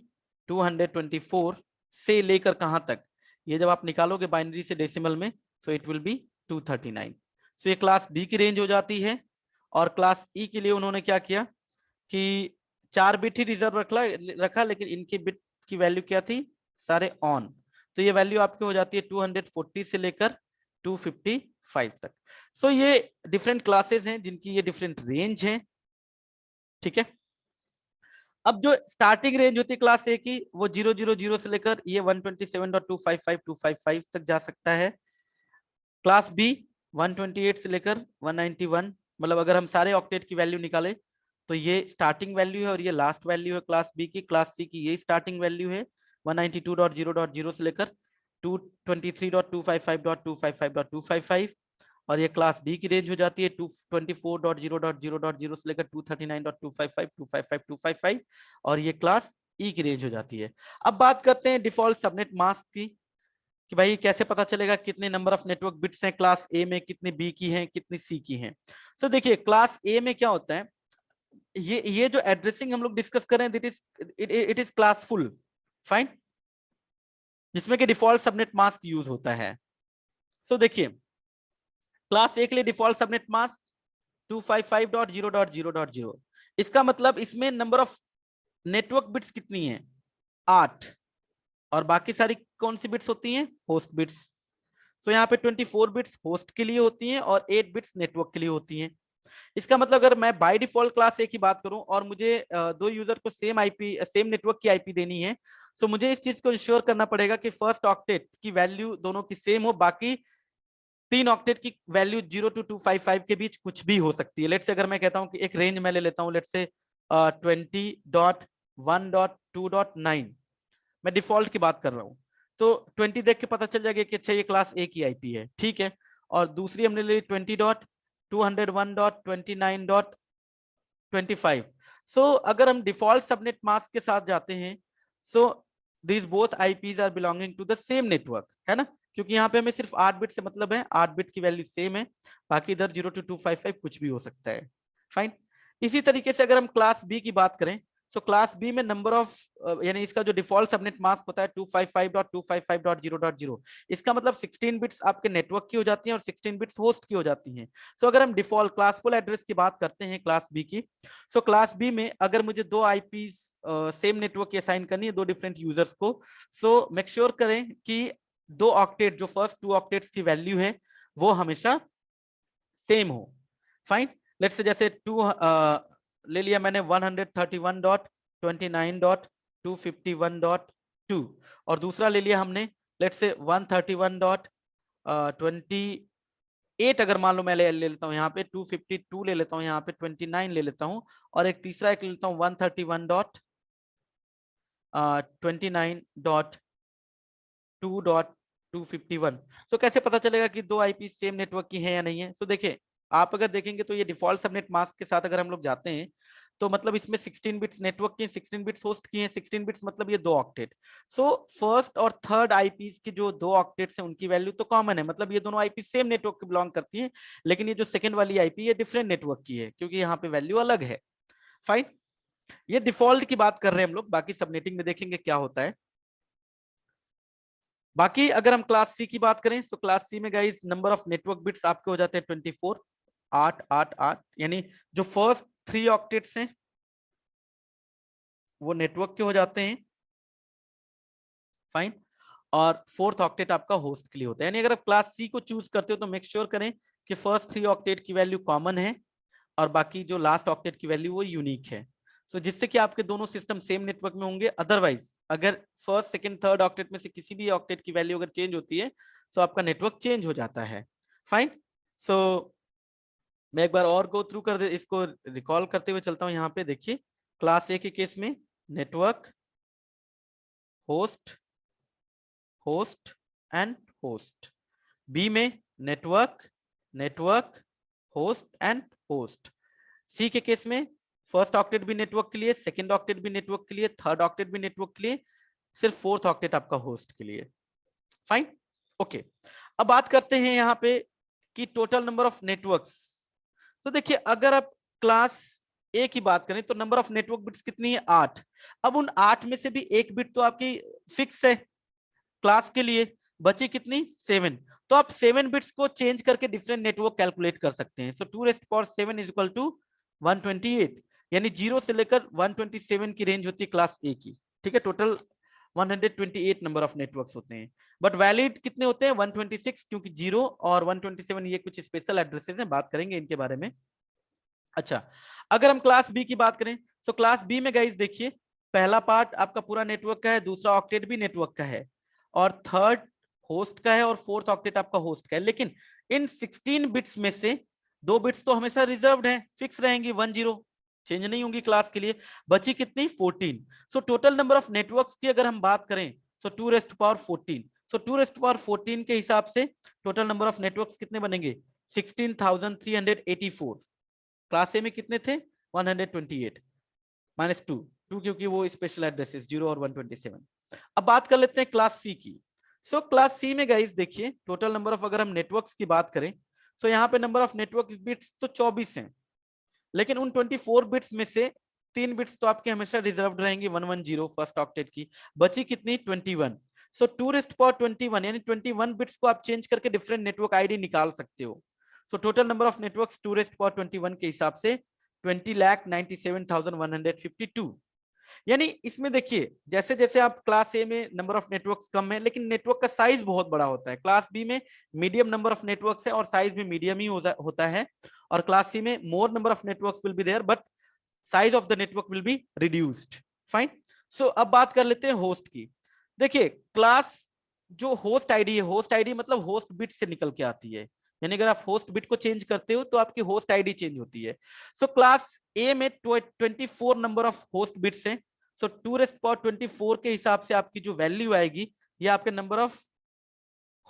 S1: 224 से लेकर कहां तक, ये जब आप निकालोगे बाइनरी से डेसिमल में, सो इट विल बी 239। सो ये क्लास डी की रेंज हो जाती है। और क्लास ई के लिए उन्होंने क्या किया कि 4 बिट ही रिजर्व रखा, लेकिन इनकी बिट की वैल्यू क्या थी, सारे ऑन। तो ये वैल्यू आपकी हो जाती है 240 से लेकर 255 तक। सो ये डिफरेंट क्लासेस हैं जिनकी ये डिफरेंट रेंज है, ठीक है। अब जो स्टार्टिंग रेंज होती है क्लास ए की, वो 000 से लेकर ये 127.255 तक जा सकता है। क्लास बी 128 से लेकर 191, मतलब अगर हम सारे ऑक्टेट की वैल्यू निकाले तो ये स्टार्टिंग वैल्यू है और ये लास्ट वैल्यू है क्लास बी की। क्लास सी की ये स्टार्टिंग वैल्यू है 192.0.0 से लेकर 223.255.255.255, और ये क्लास डी की रेंज हो जाती है 224.0.0.0 से लेकर 239.255.255.255, और ये क्लास ई की रेंज हो जाती है। अब बात करते हैं डिफॉल्ट सबनेट मास्क की, कि भाई कैसे पता चलेगा कितने नंबर ऑफ नेटवर्क बिट्स हैं क्लास ए में, कितनी बी की हैं, कितनी सी की हैं। तो देखिए क्लास ए में क्या होता है, ये जो एड्रेसिंग हम लोग डिस्कस कर रहे हैं, इट इज क्लासफुल, फाइन, जिसमें कि डिफॉल्ट सबनेट मास्क यूज होता है। सो देखिए क्लास ए के लिए डिफॉल्ट सबनेट मास्क 255.0.0.0, इसका मतलब इसमें नंबर ऑफ नेटवर्क बिट्स कितनी है, 8, और बाकी सारी कौन सी बिट्स होती हैं, होस्ट बिट्स। तो यहाँ पे 24 बिट्स होस्ट के लिए होती हैं और 8 बिट्स नेटवर्क के लिए होती हैं। इसका मतलब अगर मैं बाय डिफॉल्ट क्लास ए की बात करूं और मुझे दो यूजर को सेम आईपी, सेम नेटवर्क की आईपी देनी है, तो मुझे इस चीज को इंश्योर करना पड़ेगा कि फर्स्ट ऑक्टेट की वैल्यू दोनों की सेम हो, बाकी 3 ऑक्टेट की वैल्यू 0 to 255 के बीच कुछ भी हो सकती है। लेट्स से अगर मैं कहता हूं कि एक रेंज मैं ले लेता हूं, लेट्स से 20.1.2.9, मैं डिफॉल्ट की बात कर रहा हूं, तो 20 देख के पता चल जाएगा कि अच्छा ये क्लास ए की आईपी है, ठीक है। और दूसरी हमने ले ली 20.201.29.25। सो अगर हम डिफॉल्ट सबनेट मास्क के साथ जाते हैं, so this both IPs are belonging to the same network, है ना, क्योंकि यहाँ पे हमें सिर्फ 8 बिट से मतलब है, 8 बिट की वैल्यू सेम है, बाकी इधर 0 to 255 कुछ भी हो सकता है, फाइन। इसी तरीके से अगर हम क्लास बी की बात करें, सो क्लास बी में नंबर ऑफ, यानी इसका जो डिफॉल्ट सबनेट मास्क होता है 255.255.0.0, इसका मतलब 16 बिट्स आपके नेटवर्क की हो जाती हैं और 16 बिट्स होस्ट की हो जाती हैं। सो अगर हम डिफॉल्ट क्लासफुल एड्रेस की बात करते हैं क्लास बी की, सो क्लास बी में अगर मुझे दो आईपी सेम नेटवर्क की असाइन करनी है, दो डिफरेंट यूजर्स को, सो मेक श्योर करें कि दो ऑक्टेट, जो फर्स्ट 2 ऑक्टेट्स की वैल्यू है वो हमेशा सेम हो, फाइन। लेट्स से जैसे 2 ले लिया मैंने 131.29.251.2, और दूसरा ले लिया हमने लेट्स से 131.28, अगर मान लो मैं ले लेता हूँ यहाँ पे 252 ले लेता हूँ, यहाँ पे 29 ले लेता हूँ, और एक तीसरा एक ले लेता हूँ 131.29.2.251। सो कैसे पता चलेगा कि दो आईपी सेम नेटवर्क की है या नहीं है। सो देखिए आप अगर देखेंगे तो ये डिफॉल्ट सबनेट मास्क के साथ अगर हम लोग जाते हैं, तो मतलब इसमें 16 बिट्स नेटवर्क की, 16 बिट्स होस्ट की हैं, 16 बिट्स मतलब ये दो ऑक्टेट। सो फर्स्ट और थर्ड आईपीस की जो दो ऑक्टेट्स हैं उनकी वैल्यू तो कॉमन है, मतलब ये दोनों आईपी सेम नेटवर्क के बिलोंग करती है, लेकिन ये जो सेकंड वाली आईपी ये डिफरेंट नेटवर्क की है क्योंकि यहाँ पे वैल्यू अलग है, फाइन। ये डिफॉल्ट की बात कर रहे हैं हम लोग, बाकी सबनेटिंग में देखेंगे क्या होता है। बाकी अगर हम क्लास सी की बात करें, तो क्लास सी में guys number of network bits आपके हो जाते हैं 24, 8 8 8, यानी जो फर्स्ट 3 ऑक्टेट्स हैं वो नेटवर्क के हो जाते हैं, फाइन, और फोर्थ ऑक्टेट आपका होस्ट के लिए होता है। यानी अगर आप क्लास सी को चूज करते हो तो मेक श्योर करें कि फर्स्ट 3 ऑक्टेट की वैल्यू कॉमन है और बाकी जो लास्ट ऑक्टेट की वैल्यू वो यूनिक है, सो जिससे कि आपके दोनों सिस्टम सेम नेटवर्क में होंगे। अदरवाइज अगर फर्स्ट सेकंड थर्ड ऑक्टेट में से किसी भी ऑक्टेट की वैल्यू अगर चेंज होती है तो आपका नेटवर्क चेंज हो जाता है, फाइन। सो मैं एक बार और गो थ्रू कर दे, इसको रिकॉल करते हुए चलता हूं। यहाँ पे देखिए क्लास ए के केस में network, host, host and host. B में network, network, host and host. C के केस में फर्स्ट ऑक्टेट भी नेटवर्क के लिए, सेकंड ऑक्टेट भी नेटवर्क के लिए, थर्ड ऑक्टेट भी नेटवर्क के लिए, सिर्फ फोर्थ ऑक्टेट आपका होस्ट के लिए, फाइन। ओके, अब बात करते हैं यहाँ पे कि टोटल नंबर ऑफ नेटवर्क्स। तो देखिए अगर आप क्लास ए की बात करें तो नंबर ऑफ नेटवर्क बिट्स कितनी है, 8। अब उन 8 में से भी एक बिट तो आपकी फिक्स है क्लास के लिए, बची कितनी, 7। तो आप 7 बिट्स को चेंज करके डिफरेंट नेटवर्क कैलकुलेट कर सकते हैं। सो 2⁻7 इज इक्वल टू 128, यानी 0 से लेकर 127 की रेंज होती है क्लास ए की। ठीक है, टोटल 128 नंबर ऑफ नेटवर्क्स होते हैं, बट वैलिड कितने होते हैं, 126, क्योंकि 0 और 127 ये कुछ स्पेशल एड्रेसेस हैं, बात करेंगे इनके बारे में। अच्छा, अगर हम क्लास बी की बात करें तो क्लास बी में गाइस देखिए, पहला पार्ट आपका पूरा नेटवर्क का है, दूसरा ऑक्टेट भी नेटवर्क का है, और थर्ड होस्ट का है, और फोर्थ ऑक्टेट आपका होस्ट का है। लेकिन इन 16 बिट्स में से 2 बिट्स तो हमेशा रिजर्व्ड हैं, फिक्स रहेंगी, 10 चेंज नहीं होंगी क्लास के लिए। बची कितनी, 14। So total number of networks की अगर हम बात करें सो 2⁻14। सो 2⁻14 के हिसाब से टोटल नंबर ऑफ नेटवर्क्स कितने बनेंगे, 16,384। क्लास ए में कितने थे, 128 माइनस 2, क्योंकि वो स्पेशल एड्रेसेस 0 और 127। अब बात कर लेते हैं क्लास सी की। सो क्लास सी में गाइस देखिए टोटल नंबर ऑफ, अगर हम नेटवर्क्स की बात करें सो यहाँ पे नंबर ऑफ नेटवर्क बिट्स तो 24 हैं, लेकिन उन 24 बिट्स में से 3 बिट्स तो आपके हमेशा रिजर्व्ड रहेंगी, 110 फर्स्ट ऑक्टेट की। बची कितनी, 21। सो 2⁻21 यानी 21 बिट्स को आप चेंज करके डिफरेंट नेटवर्क आईडी निकाल सकते हो। So total number of networks 2⁻21 के हिसाब से 20,97,152। यानी इसमें देखिए जैसे जैसे आप क्लास ए में नंबर ऑफ नेटवर्क्स कम है, लेकिन नेटवर्क का साइज बहुत बड़ा होता है। क्लास बी में मीडियम नंबर ऑफ नेटवर्क्स है और साइज भी मीडियम ही होता है, और क्लास सी में more number of networks will be there but size of the network will be reduced. Fine. So अब बात कर लेते हैं होस्ट की। देखिए क्लास जो होस्ट आईडी है, होस्ट आईडी मतलब होस्ट बिट से निकल के आती है, यानी अगर आप होस्ट बिट को चेंज करते हो तो आपकी होस्ट आईडी चेंज होती है। सो क्लास ए में 24 नंबर ऑफ होस्ट बिट्स हैं। सो 2⁻24 के हिसाब से आपकी जो वैल्यू आएगी ये आपके नंबर ऑफ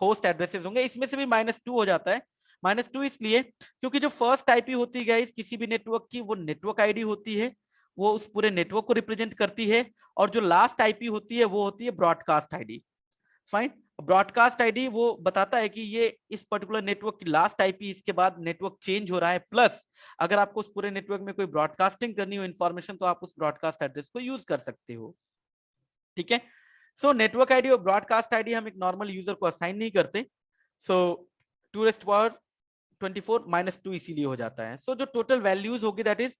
S1: होस्ट एड्रेसेस होंगे। इसमें से भी -2 हो जाता है। -2 इसलिए क्योंकि जो फर्स्ट आईपी होती है किसी भी नेटवर्क की, वो नेटवर्क आईडी होती है, वो उस पूरे नेटवर्क को रिप्रेजेंट करती है, और जो लास्ट आईपी होती है वो होती है broadcast ID. Fine. Broadcast ID वो बताता है कि ये इस पर्टिकुलर नेटवर्क की लास्ट आईपी, इसके बाद नेटवर्क चेंज हो रहा है, प्लस अगर आपको उस पूरे नेटवर्क में कोई ब्रॉडकास्टिंग करनी हो इंफॉर्मेशन तो आप उस ब्रॉडकास्ट एड्रेस को यूज कर सकते हो। ठीक है। सो नेटवर्क आईडी और ब्रॉडकास्ट आईडी हम एक नॉर्मल यूजर को असाइन नहीं करते। सो 2⁻24 -2 इसीलिए हो जाता है। सो जो टोटल वैल्यूज होगी दैट इज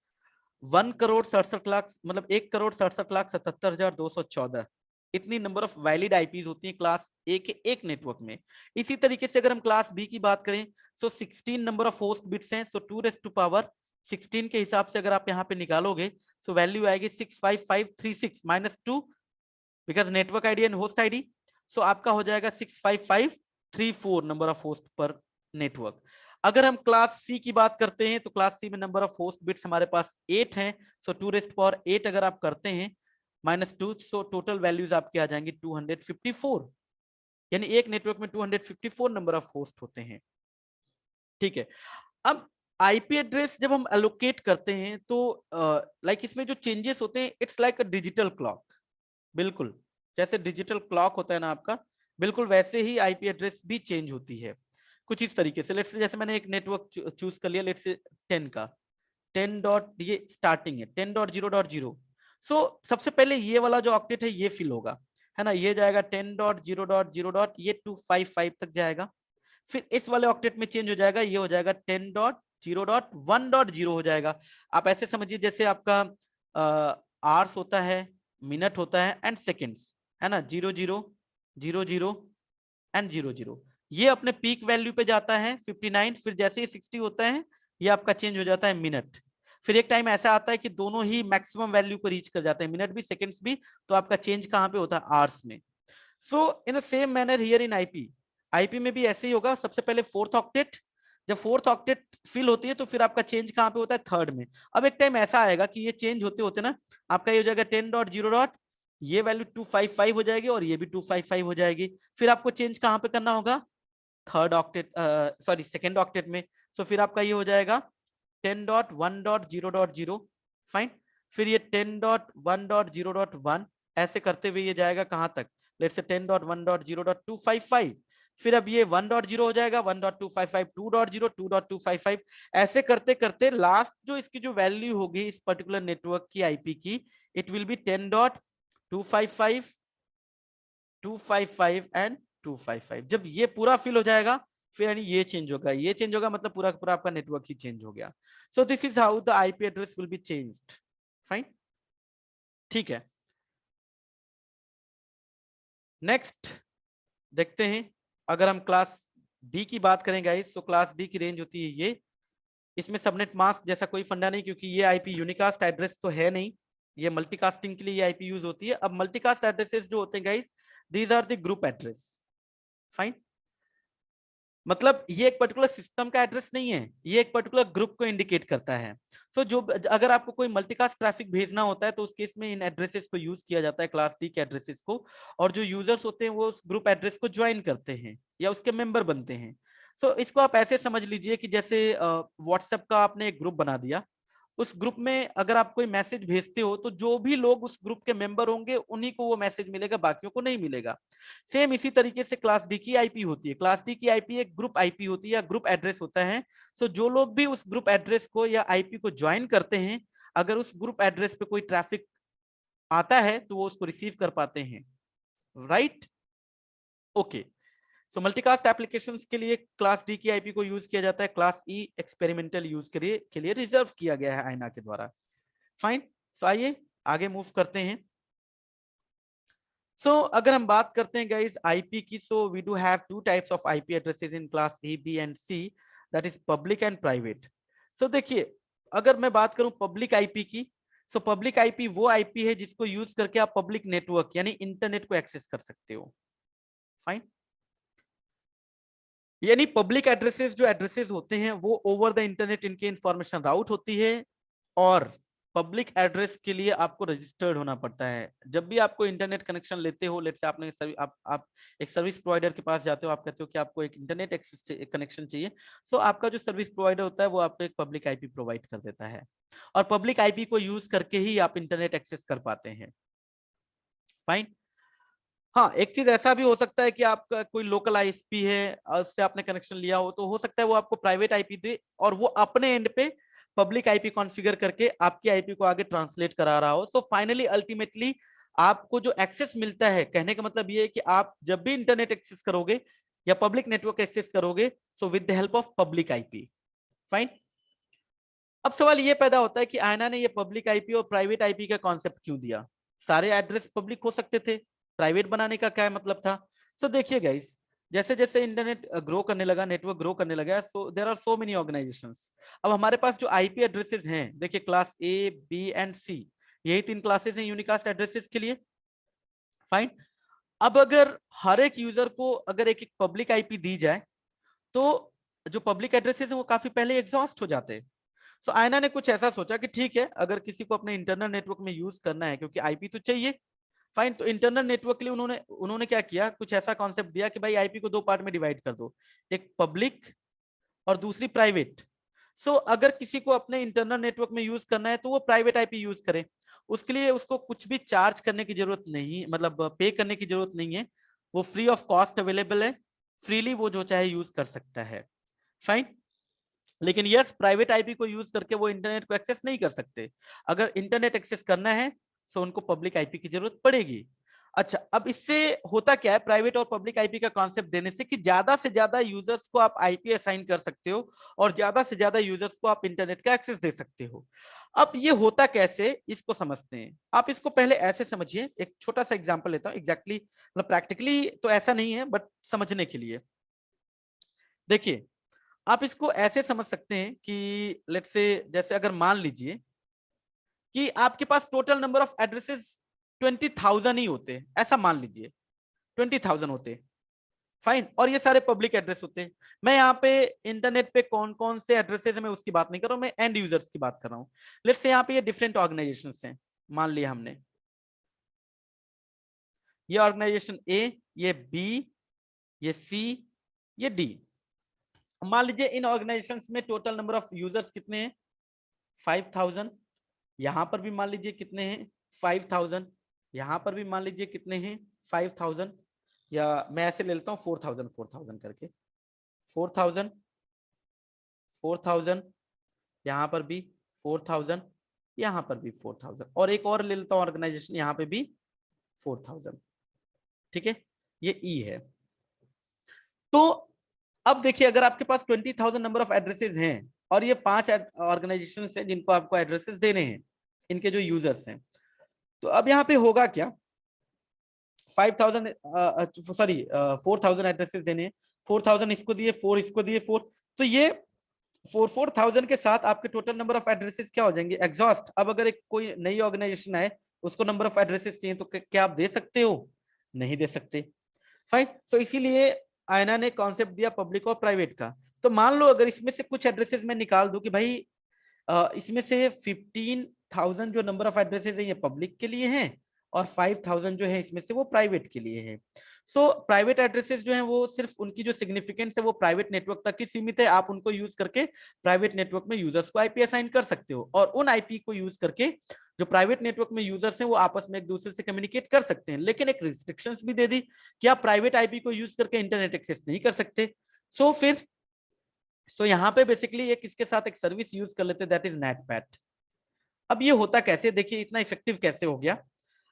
S1: 1,67,00,000, मतलब 1,67,77,214। इतनी नंबर ऑफ वैलिड आईपीज होती हैं क्लास ए के एक नेटवर्क में। इसी तरीके से अगर हम क्लास बी की बात करें सो 16 नंबर ऑफ होस्ट बिट्स हैं। सो 2⁻16 के हिसाब से अगर आप यहाँ पे निकालोगे सो वैल्यू आएगी 65536 -2 because network ID and host ID. So आपका हो जाएगा 65534 नंबर ऑफ होस्ट पर नेटवर्क। अगर हम क्लास सी की बात करते हैं तो क्लास सी में नंबर ऑफ होस्ट बिट्स हमारे पास 8 हैं। सो 2⁻8 अगर आप करते हैं -2, सो टोटल वैल्यूज आपके आ जाएंगे 254, यानी एक नेटवर्क में 254 नंबर ऑफ होस्ट होते हैं। ठीक है। अब आईपी एड्रेस जब हम एलोकेट करते हैं तो लाइक इसमें जो चेंजेस होते हैं it's like a digital clock. बिल्कुल जैसे डिजिटल क्लॉक होता है ना आपका, बिल्कुल वैसे ही आईपी एड्रेस भी चेंज होती है कुछ इस तरीके से। लेट्स से जैसे मैंने एक नेटवर्क चूज कर लिया, लेट्स से 10 का, 10 डॉट, ये स्टार्टिंग है 10.0.0। सो सबसे पहले ये वाला जो ऑक्टेट है ये फिल होगा, है ना, ये जाएगा 10.0.0. ये 255 तक जाएगा। फिर इस वाले ऑक्टेट में चेंज हो जाएगा, ये हो जाएगा 10.0.1.0 हो जाएगा। आप ऐसे समझिए जैसे आपका आवर्स होता है, मिनट होता है एंड सेकेंड्स, है ना, 00, 00 एंड 00। ये अपने पीक वैल्यू पे जाता है 59, फिर जैसे ही 60 होता है ये आपका चेंज हो जाता है मिनट। फिर एक टाइम ऐसा आता है कि दोनों ही मैक्सिमम वैल्यू को रीच कर जाते हैं, मिनट भी सेकंड्स भी, तो आपका चेंज कहां पे होता है, आवर्स में। So in the same manner here in IP, IP में भी ऐसे ही होगा। सबसे पहले फोर्थ ऑक्टेट, जब फोर्थ ऑक्टेट फिल होती है तो फिर आपका चेंज कहां पे होता है, थर्ड में। अब एक टाइम ऐसा आएगा कि ये चेंज होते होते ना आपका ये हो जाएगा 10.0. ये वैल्यू 255 हो जाएगी और ये भी 255 हो जाएगी। फिर आपको चेंज कहां पे करना होगा, third octet, sorry second octet में। सो फिर आपका ये हो जाएगा 10.1.0.0। फाइन। फिर ये 10.1.0.1 ऐसे करते हुए ये जाएगा कहां तक, लेट्स से 10.1.0.255। फिर अब ये 1.0 हो जाएगा, 1.255, 2.0, 2.255, ऐसे करते करते लास्ट जो इसकी जो वैल्यू होगी इस पर्टिकुलर नेटवर्क की आईपी की, इट विल बी 10.255, 255 एंड 255। जब ये पूरा फिल हो जाएगा फिर यानी ये चेंज होगा, ये चेंज होगा, मतलब पूरा पूरा आपका नेटवर्क ही चेंज हो गया। सो this is how the IP address will be changed. Fine, ठीक है। नेक्स्ट देखते हैं, अगर हम क्लास डी की बात करें गाइस, तो क्लास डी की रेंज होती है ये। इसमें सबनेट मास्क जैसा कोई फंडा नहीं, क्योंकि ये आईपी यूनिकास्ट एड्रेस तो है नहीं, ये मल्टीकास्टिंग के लिए ये आईपी यूज होती है। अब मल्टीकास्ट एड्रेसेस जो होते हैं guys, these are the group address. Fine, मतलब ये एक पर्टिकुलर सिस्टम का एड्रेस नहीं है, ये एक पर्टिकुलर ग्रुप को इंडिकेट करता है। सो जो अगर आपको कोई मल्टीकास्ट ट्रैफिक भेजना होता है तो उस केस में इन एड्रेसेस को यूज किया जाता है, क्लास डी के एड्रेसेस को, और जो यूजर्स होते हैं वो उस ग्रुप एड्रेस को ज्वाइन करते हैं या उसके मेंबर बनते हैं। सो इसको आप ऐसे समझ लीजिए कि जैसे व्हाट्सएप का आपने एक ग्रुप बना दिया, उस ग्रुप में अगर आप कोई मैसेज भेजते हो तो जो भी लोग उस ग्रुप के मेंबर होंगे उन्हीं को वो मैसेज मिलेगा, बाकियों को नहीं मिलेगा। सेम इसी तरीके से क्लास डी की आईपी होती है, क्लास डी की आईपी एक ग्रुप आईपी होती है या ग्रुप एड्रेस होता है। सो जो लोग भी उस ग्रुप एड्रेस को या आईपी को ज्वाइन करते हैं, अगर उस ग्रुप एड्रेस पे कोई ट्रैफिक आता है तो वो उसको रिसीव कर पाते हैं। Right, okay. So multicast applications के लिए क्लास डी की आईपी को यूज किया जाता है, क्लास ई एक्सपेरिमेंटल यूज के लिए रिजर्व किया गया है आईना के द्वारा। फाइन, सो आइए आगे मूव करते हैं। सो अगर हम बात करते हैं गाइस आईपी की, so we do have two types of IP addresses in class A B and C, that is public and private. So देखिए, अगर मैं बात करूं पब्लिक आईपी की, सो पब्लिक आईपी वो आईपी है जिसको यूज करके आप पब्लिक नेटवर्क यानी इंटरनेट को एक्सेस कर सकते हो। फाइन, यानी पब्लिक एड्रेसेस जो एड्रेसेस होते हैं वो ओवर द इंटरनेट इनकी इंफॉर्मेशन राउट होती है, और पब्लिक एड्रेस के लिए आपको रजिस्टर्ड होना पड़ता है। जब भी आपको इंटरनेट कनेक्शन लेते हो, लेट्स से आपने आप एक सर्विस प्रोवाइडर के पास जाते हो, आप कहते हो कि आपको एक इंटरनेट एक्सेस कनेक्शन चाहिए, सो आपका जो सर्विस प्रोवाइडर होता है वो आपको एक पब्लिक आईपी प्रोवाइड कर देता है, और पब्लिक आईपी को यूज करके ही आप इंटरनेट एक्सेस कर पाते हैं। फाइन, हाँ, एक चीज ऐसा भी हो सकता है कि आपका कोई लोकल आईएसपी है, उससे आपने कनेक्शन लिया हो, तो हो सकता है वो आपको प्राइवेट आईपी दे और वो अपने एंड पे पब्लिक आईपी कॉन्फ़िगर करके आपकी आईपी को आगे ट्रांसलेट करा रहा हो। सो फाइनली अल्टीमेटली आपको जो एक्सेस मिलता है, कहने का मतलब ये है कि आप जब भी इंटरनेट एक्सेस करोगे या पब्लिक नेटवर्क एक्सेस करोगे, so with the help of public IP. Fine, अब सवाल ये पैदा होता है कि आयना ने ये पब्लिक आईपी और प्राइवेट आईपी का कॉन्सेप्ट क्यों दिया? सारे एड्रेस पब्लिक हो सकते थे, प्राइवेट बनाने का क्या मतलब था? सो देखिए गाइस, जैसे जैसे इंटरनेट ग्रो करने लगा, नेटवर्क ग्रो करने लगा, so there are so many organisations. अब हमारे पास जो आईपी एड्रेसेस हैं, देखिए class A B and C, यही तीन क्लासेस हैं यूनिकास्ट एड्रेसेस के लिए। फाइन, अब अगर हर एक यूजर को अगर एक एक पब्लिक आईपी दी जाए तो जो पब्लिक एड्रेसेस है वो काफी पहले एग्जॉस्ट हो जाते हैं। सो आयना ने कुछ ऐसा सोचा कि ठीक है, अगर किसी को अपने इंटरनल नेटवर्क में यूज करना है, क्योंकि आईपी तो चाहिए। फाइन, तो इंटरनल नेटवर्क के लिए उन्होंने उन्होंने क्या किया, कुछ ऐसा कॉन्सेप्ट दिया कि भाई आईपी को दो पार्ट में डिवाइड कर दो, एक पब्लिक और दूसरी प्राइवेट। सो अगर किसी को अपने इंटरनल नेटवर्क में यूज करना है तो वो प्राइवेट आईपी यूज करे, उसके लिए उसको कुछ भी चार्ज करने की जरूरत नहीं, मतलब पे करने की जरूरत नहीं है, वो फ्री ऑफ कॉस्ट अवेलेबल है, फ्रीली वो जो चाहे यूज कर सकता है। फाइन, लेकिन यस, प्राइवेट आईपी को यूज करके वो इंटरनेट को एक्सेस नहीं कर सकते। अगर इंटरनेट एक्सेस करना है तो उनको पब्लिक आईपी की जरूरत पड़ेगी। अच्छा, अब इससे होता क्या है प्राइवेट और पब्लिक आईपी का कॉन्सेप्ट देने से, कि ज्यादा से ज्यादा यूजर्स को आप आईपी असाइन कर सकते हो और ज्यादा से ज्यादा यूजर्स को आप इंटरनेट का एक्सेस दे सकते हो। अब ये होता कैसे, इसको समझते हैं। आप इसको पहले ऐसे समझिए, एक छोटा सा एग्जांपल लेता हूं, एग्जैक्टली मतलब प्रैक्टिकली तो ऐसा नहीं है बट समझने के लिए। देखिए, आप इसको ऐसे समझ सकते हैं कि लेट्स से, जैसे अगर मान लीजिए कि आपके पास टोटल नंबर ऑफ एड्रेसेस 20,000 ही होते, ऐसा मान लीजिए 20,000 होते। फाइन, और ये सारे पब्लिक एड्रेस होते हैं। मैं यहाँ पे इंटरनेट पे कौन कौन से एड्रेसेस है मैं उसकी बात नहीं कर रहा हूँ, मैं एंड यूजर्स की बात कर रहा हूँ। लेट्स से यहाँ पे ये डिफरेंट ऑर्गेनाइजेशंस हैं, मान लिया हमने ये ऑर्गेनाइजेशन ए, ये बी, ये सी, ये डी। मान लीजिए इन ऑर्गेनाइजेशंस में टोटल नंबर ऑफ यूजर्स कितने हैं, 5,000। यहां पर भी मान लीजिए कितने हैं, 5,000। यहां पर भी मान लीजिए कितने हैं, 5,000। या मैं ऐसे ले लेता हूँ 4000 4000 करके, 4000 4000, यहाँ पर भी 4000, यहाँ पर भी 4000, और एक और ले लेता हूँ ऑर्गेनाइजेशन, यहाँ पे भी 4000। ठीक है, ये ई है। तो अब देखिए, अगर आपके पास 20,000 नंबर ऑफ एड्रेसेस हैं और ये 5 ऑर्गेनाइजेशन हैं जिनको आपको एड्रेसेस देने हैं, इनके जो यूजर्स हैं, तो अब यहाँ पे होगा क्या, 5000 सॉरी 4000 एड्रेसेस देने हैं, 4000 इसको दिए, 4 इसको दिए, 4, तो ये 4000 के साथ आपके टोटल नंबर ऑफ एड्रेसेस क्या हो जाएंगे, एग्जॉस्ट। अब अगर एक कोई नई ऑर्गेनाइजेशन आए, उसको नंबर ऑफ एड्रेसेस चाहिए, तो क्या आप दे सकते हो, नहीं दे सकते। फाइन, तो इसीलिए आयना ने कॉन्सेप्ट दिया पब्लिक और प्राइवेट का। तो मान लो अगर इसमें से कुछ एड्रेसेस मैं निकाल दूं कि भाई इसमें से 15,000 जो नंबर ऑफ एड्रेसेस है ये पब्लिक के लिए हैं, और 5,000 जो है इसमें से वो प्राइवेट के लिए है। सो प्राइवेट एड्रेसेस जो हैं वो सिर्फ उनकी जो सिग्निफिकेंस है वो प्राइवेट नेटवर्क तक ही सीमित है। आप उनको यूज करके प्राइवेट नेटवर्क में यूजर्स को आईपी असाइन कर सकते हो, और उन आईपी को यूज करके जो प्राइवेट नेटवर्क में यूजर्स हैं वो आपस में एक दूसरे से कम्युनिकेट कर सकते हैं। लेकिन एक रिस्ट्रिक्शंस भी दे दी कि आप प्राइवेट आईपी को यूज करके इंटरनेट एक्सेस नहीं कर सकते। सो यहाँ पे बेसिकली एक इसके साथ एक सर्विस यूज कर लेते हैं, दैट इज नेटपैट। अब ये होता कैसे, देखिए इतना इफेक्टिव कैसे हो गया।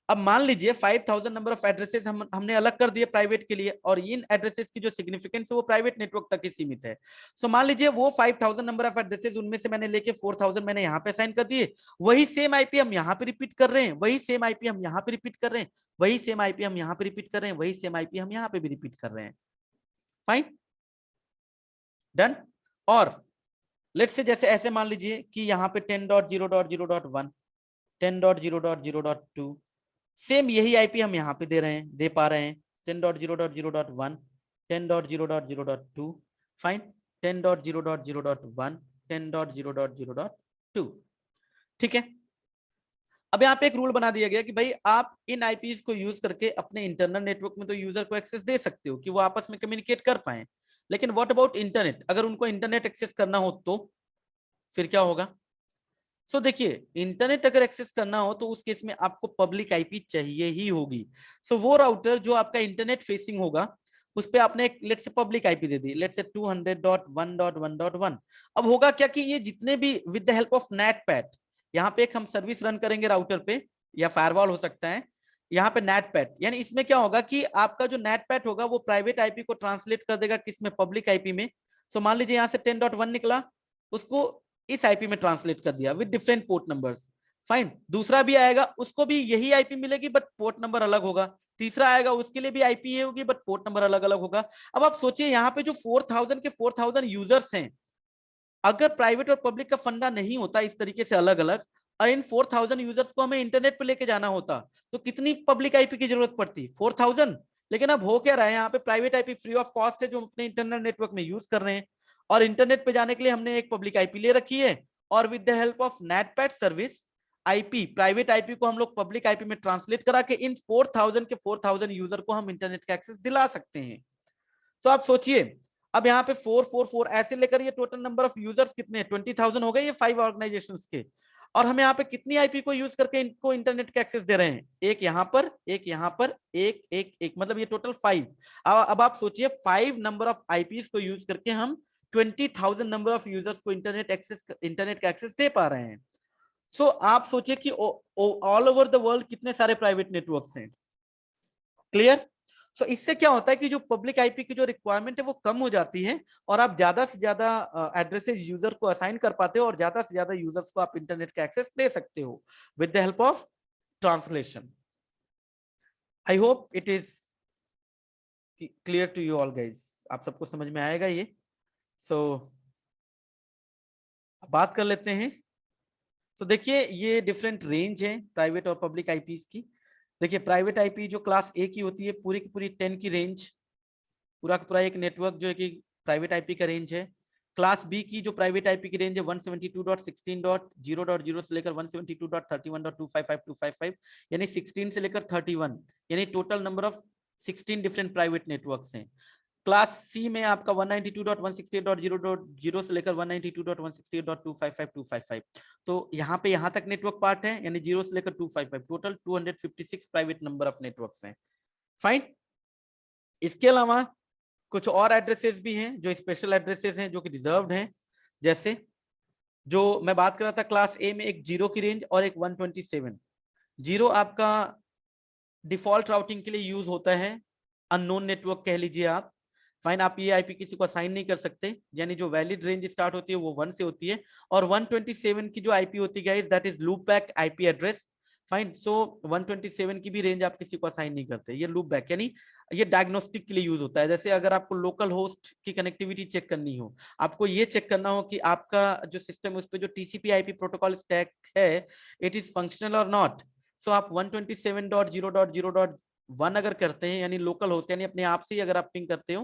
S1: अब मान लीजिए 5000 नंबर ऑफ एड्रेसेस हमने अलग कर दिए प्राइवेट के लिए, और इन एड्रेसेस की जो सिग्निफिकेंस है वो प्राइवेट नेटवर्क तक ही सीमित है। सो मान लीजिए वो 5000 नंबर ऑफ एड्रेसेस, उनमें से मैंने लेके 4000 मैंने यहाँ पे असाइन कर दिए, वही सेम आईपी हम यहाँ पे रिपीट कर रहे हैं, वही सेम आईपी हम यहाँ पे रिपीट कर रहे हैं, वही सेम आईपी हम यहाँ पे रिपीट कर रहे हैं, वही सेम आईपी हम यहाँ पे भी रिपीट कर रहे हैं। Fine, done. और लेट्स से जैसे ऐसे मान लीजिए कि यहाँ पे 10.0.0.1, 10.0.0.2, सेम यही आईपी हम यहाँ पे दे रहे हैं, दे पा रहे हैं 10.0.0.1, 10.0.0.2, फाइन, 10.0.0.1, 10.0.0.2। ठीक है, अब यहाँ पे एक रूल बना दिया गया कि भाई आप इन आईपीज को यूज करके अपने इंटरनल नेटवर्क में तो यूजर को एक्सेस दे सकते हो कि वो आपस में कम्युनिकेट कर पाए, लेकिन व्हाट अबाउट इंटरनेट, अगर उनको इंटरनेट एक्सेस करना हो तो फिर क्या होगा। सो देखिए, इंटरनेट अगर एक्सेस करना हो तो उस केस में आपको पब्लिक आईपी चाहिए ही होगी। सो वो राउटर जो आपका इंटरनेट फेसिंग होगा उस पे आपने एक let's say public IP they the, let's say 200.1.1.1। अब होगा क्या कि ये जितने भी विद द हेल्प ऑफ नेटपैट, यहाँ पे एक हम सर्विस रन करेंगे राउटर पे, या फायरवॉल हो सकता है, यहाँ पे नेटपैट, यानी इसमें क्या होगा कि आपका जो नेटपैट होगा वो प्राइवेट आईपी को ट्रांसलेट कर देगा किस में, पब्लिक आईपी में। सो मान लीजिए यहाँ से 10.1 निकला, उसको इस आईपी में ट्रांसलेट कर दिया with different port numbers. Fine, दूसरा भी आएगा, उसको भी यही आईपी मिलेगी बट पोर्ट नंबर अलग होगा, तीसरा आएगा उसके लिए भी आईपी ये होगी बट पोर्ट नंबर अलग अलग होगा। अब आप सोचिए यहाँ पे जो 4000 के 4000 यूजर्स हैं, अगर प्राइवेट और पब्लिक का फंडा नहीं होता इस तरीके से अलग अलग, और इन 4000 यूजर्स को हमें इंटरनेट पे लेके जाना होता, तो कितनी पब्लिक आईपी की जरूरत पड़ती, 4000। लेकिन अब हो क्या रहा है, यहाँ पे private IP free of cost है जो हम अपने इंटरनेट नेटवर्क में यूज कर रहे हैं, और इंटरनेट पे जाने के लिए हमने एक पब्लिक आईपी ले रखी है, और with the help of NAT PAT service IP, private IP को हम लोग पब्लिक आईपी में ट्रांसलेट करा के इन 4000 के 4000 यूजर को हम इंटरनेट का एक्सेस दिला सकते हैं। तो आप सोचिए, अब यहाँ पे 444 ऐसे लेकर ये टोटल नंबर ऑफ यूजर्स कितने, 20,000 हो गए ये 5 ऑर्गेनाइजेशंस के, और हम यहाँ पे कितनी आईपी को यूज करके इनको इंटरनेट का एक्सेस दे रहे हैं, एक यहाँ पर, एक यहाँ पर, एक एक एक, मतलब ये टोटल 5। अब आप सोचिए 5 नंबर ऑफ आईपीज को यूज करके हम 20,000 नंबर ऑफ यूजर्स को इंटरनेट का एक्सेस दे पा रहे हैं। सो आप सोचिए कि ऑल ओवर द वर्ल्ड कितने सारे प्राइवेट नेटवर्क्स हैं। क्लियर। सो इससे क्या होता है कि जो पब्लिक आईपी की जो रिक्वायरमेंट है वो कम हो जाती है, और आप ज्यादा से ज्यादा एड्रेसेस यूजर को असाइन कर पाते हो, और ज्यादा से ज्यादा यूजर्स को आप इंटरनेट का एक्सेस दे सकते हो with the help of translation. I hope it is clear to you all guys, आप सबको समझ में आएगा ये। सो बात कर लेते हैं। तो देखिए ये डिफरेंट रेंज है प्राइवेट और पब्लिक आईपीज की। देखिए प्राइवेट आईपी जो क्लास ए की होती है पूरी की पूरी 10 की रेंज, पूरा का पूरा एक नेटवर्क जो है कि प्राइवेट आईपी का रेंज है। क्लास बी की जो प्राइवेट आईपी की रेंज है 172.16.0.0 से लेकर 172.31.255.255, यानी 16 से लेकर 31, यानी total number of 16 different private networks हैं। क्लास सी में आपका 192.168.0.0 से लेकर 192.168.255.255, तो यहाँ पे यहाँ तक नेटवर्क पार्ट है, यानी 0 से लेकर 255, total 256 private number of networks हैं। फाइन, इसके अलावा कुछ और एड्रेसेस भी हैं जो स्पेशल एड्रेसेस हैं जो कि रिजर्व्ड हैं, जैसे जो मैं बात कर रहा था क्लास ए में, एक 0 की रेंज और एक 127। 0 आपका डिफॉल्ट राउटिंग के लिए यूज होता है, अननोन नेटवर्क कह लीजिए आप। फाइन, आप ये आईपी किसी को असाइन नहीं कर सकते, यानी जो वैलिड रेंज स्टार्ट होती है वो 1 से होती है। और 127 की जो आईपी होती है that is loopback IP address. Fine, so 127 की भी रेंज आप किसी को असाइन नहीं करते। ये लूप बैक यानी ये डायग्नोस्टिक के लिए यूज होता है। जैसे अगर आपको लोकल होस्ट की कनेक्टिविटी चेक करनी हो, आपको ये चेक करना हो कि आपका जो सिस्टम है उस पर जो टीसीपी आईपी प्रोटोकॉल स्टैक है इट इज फंक्शनल और नॉट। सो आप 127.0.0.1 अगर करते हैं, यानी लोकल होस्ट, यानी अपने आप से ही अगर आप पिंग करते हो,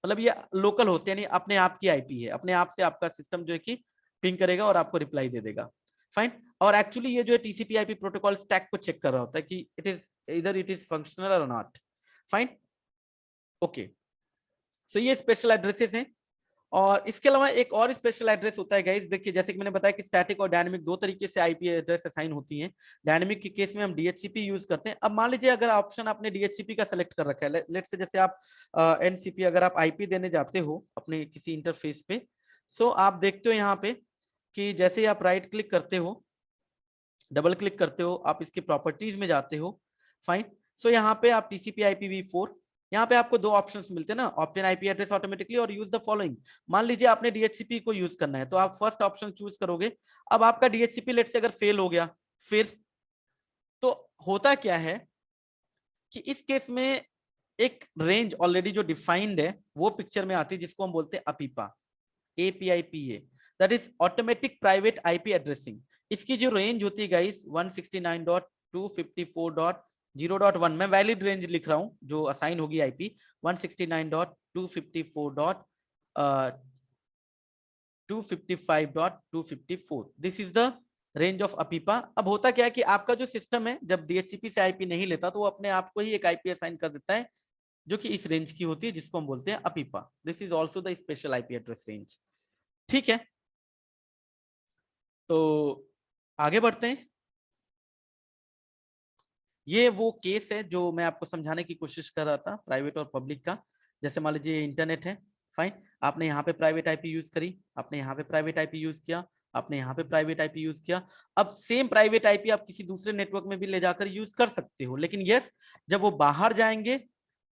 S1: मतलब ये लोकल होस्ट यानी अपने आप की आईपी है, अपने आप से आपका सिस्टम जो है कि पिंग करेगा और आपको रिप्लाई दे देगा। फाइन, और एक्चुअली ये जो है टीसीपी आईपी प्रोटोकॉल स्टैक को चेक कर रहा होता है कि इट इज फंक्शनल और नॉट। Fine, okay. सो ये स्पेशल एड्रेसेस हैं। और इसके अलावा एक और स्पेशल एड्रेस होता है गाइस, देखिए जैसे कि मैंने बताया कि स्टैटिक और डायनेमिक दो तरीके से आईपी एड्रेस असाइन होती हैं। डायनेमिक के केस में हम डीएचसीपी यूज करते हैं। अब मान लीजिए अगर ऑप्शन आपने डीएचसीपी का सेलेक्ट कर रखा है, लेट्स से जैसे आप एनसीपी अगर आप आईपी देने जाते हो अपने किसी इंटरफेस पे, सो आप देखते हो यहाँ पे कि जैसे ही आप राइट क्लिक करते हो, डबल क्लिक करते हो, आप इसकी प्रॉपर्टीज में जाते हो। फाइन, सो यहाँ पे आप टीसीपी IPv4, यहाँ पे आपको दो ऑप्शंस मिलते हैं ना, ऑप्टेन आईपी एड्रेस ऑटोमेटिकली और यूज द फॉलोइंग। मान लीजिए आपने डीएचसीपी को यूज करना है तो आप फर्स्ट ऑप्शन चूज करोगे। अब आपका डीएचसीपी लेट से अगर फेल हो गया, फिर तो होता क्या है कि इस केस में एक रेंज ऑलरेडी जो डिफाइंड है वो पिक्चर में आती है, जिसको हम बोलते हैं अपीपा, APIPA, that is automatic private IP addressing. इसकी जो रेंज होती है गाइस 169.254.0.1, मैं वैलिड रेंज लिख रहा हूं जो असाइन होगी IP 169.254.255.254, this is the range of अपीपा। अब होता क्या है कि आपका जो सिस्टम है जब डीएचसीपी से आईपी नहीं लेता तो वो अपने आप को ही एक आईपी असाइन कर देता है जो कि इस रेंज की होती है, जिसको हम बोलते हैं अपीपा। This is also the special IP address range. ठीक है, तो आगे बढ़ते हैं। ये वो केस है जो मैं आपको समझाने की कोशिश कर रहा था, प्राइवेट और पब्लिक का। जैसे मान लीजिए इंटरनेट है, फाइन, आपने यहाँ पे प्राइवेट आईपी यूज करी, आपने यहाँ पे प्राइवेट आईपी यूज किया, आपने यहाँ पे प्राइवेट आईपी यूज किया। अब सेम प्राइवेट आईपी आप किसी दूसरे नेटवर्क में भी ले जाकर यूज कर सकते हो, लेकिन यस, जब वो बाहर जाएंगे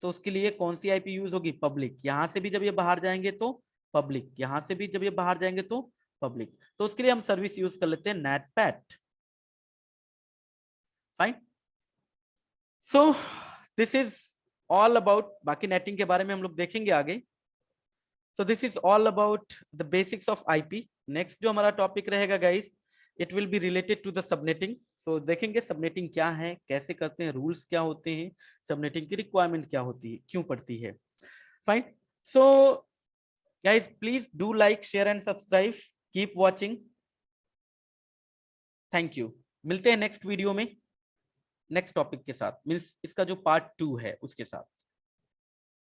S1: तो उसके लिए कौन सी आईपी यूज होगी? पब्लिक। यहाँ से भी जब ये बाहर जाएंगे तो पब्लिक, यहाँ से भी जब ये बाहर जाएंगे तो पब्लिक। तो उसके लिए हम सर्विस यूज कर लेते हैं NAT PAT. Fine, so this is all about, बाकी नेटिंग के बारे में हम लोग देखेंगे आगे। So this is all about the basics of IP. Next जो हमारा टॉपिक रहेगा guys, it will be related to the subnetting. So देखेंगे सबनेटिंग क्या है, कैसे करते हैं, रूल्स क्या होते हैं, सबनेटिंग की रिक्वायरमेंट क्या होती है, क्यों पड़ती है। Fine, so guys please do like, share and subscribe, keep watching, thank you. मिलते हैं नेक्स्ट वीडियो में नेक्स्ट टॉपिक के साथ, मींस इसका जो पार्ट 2 है उसके साथ।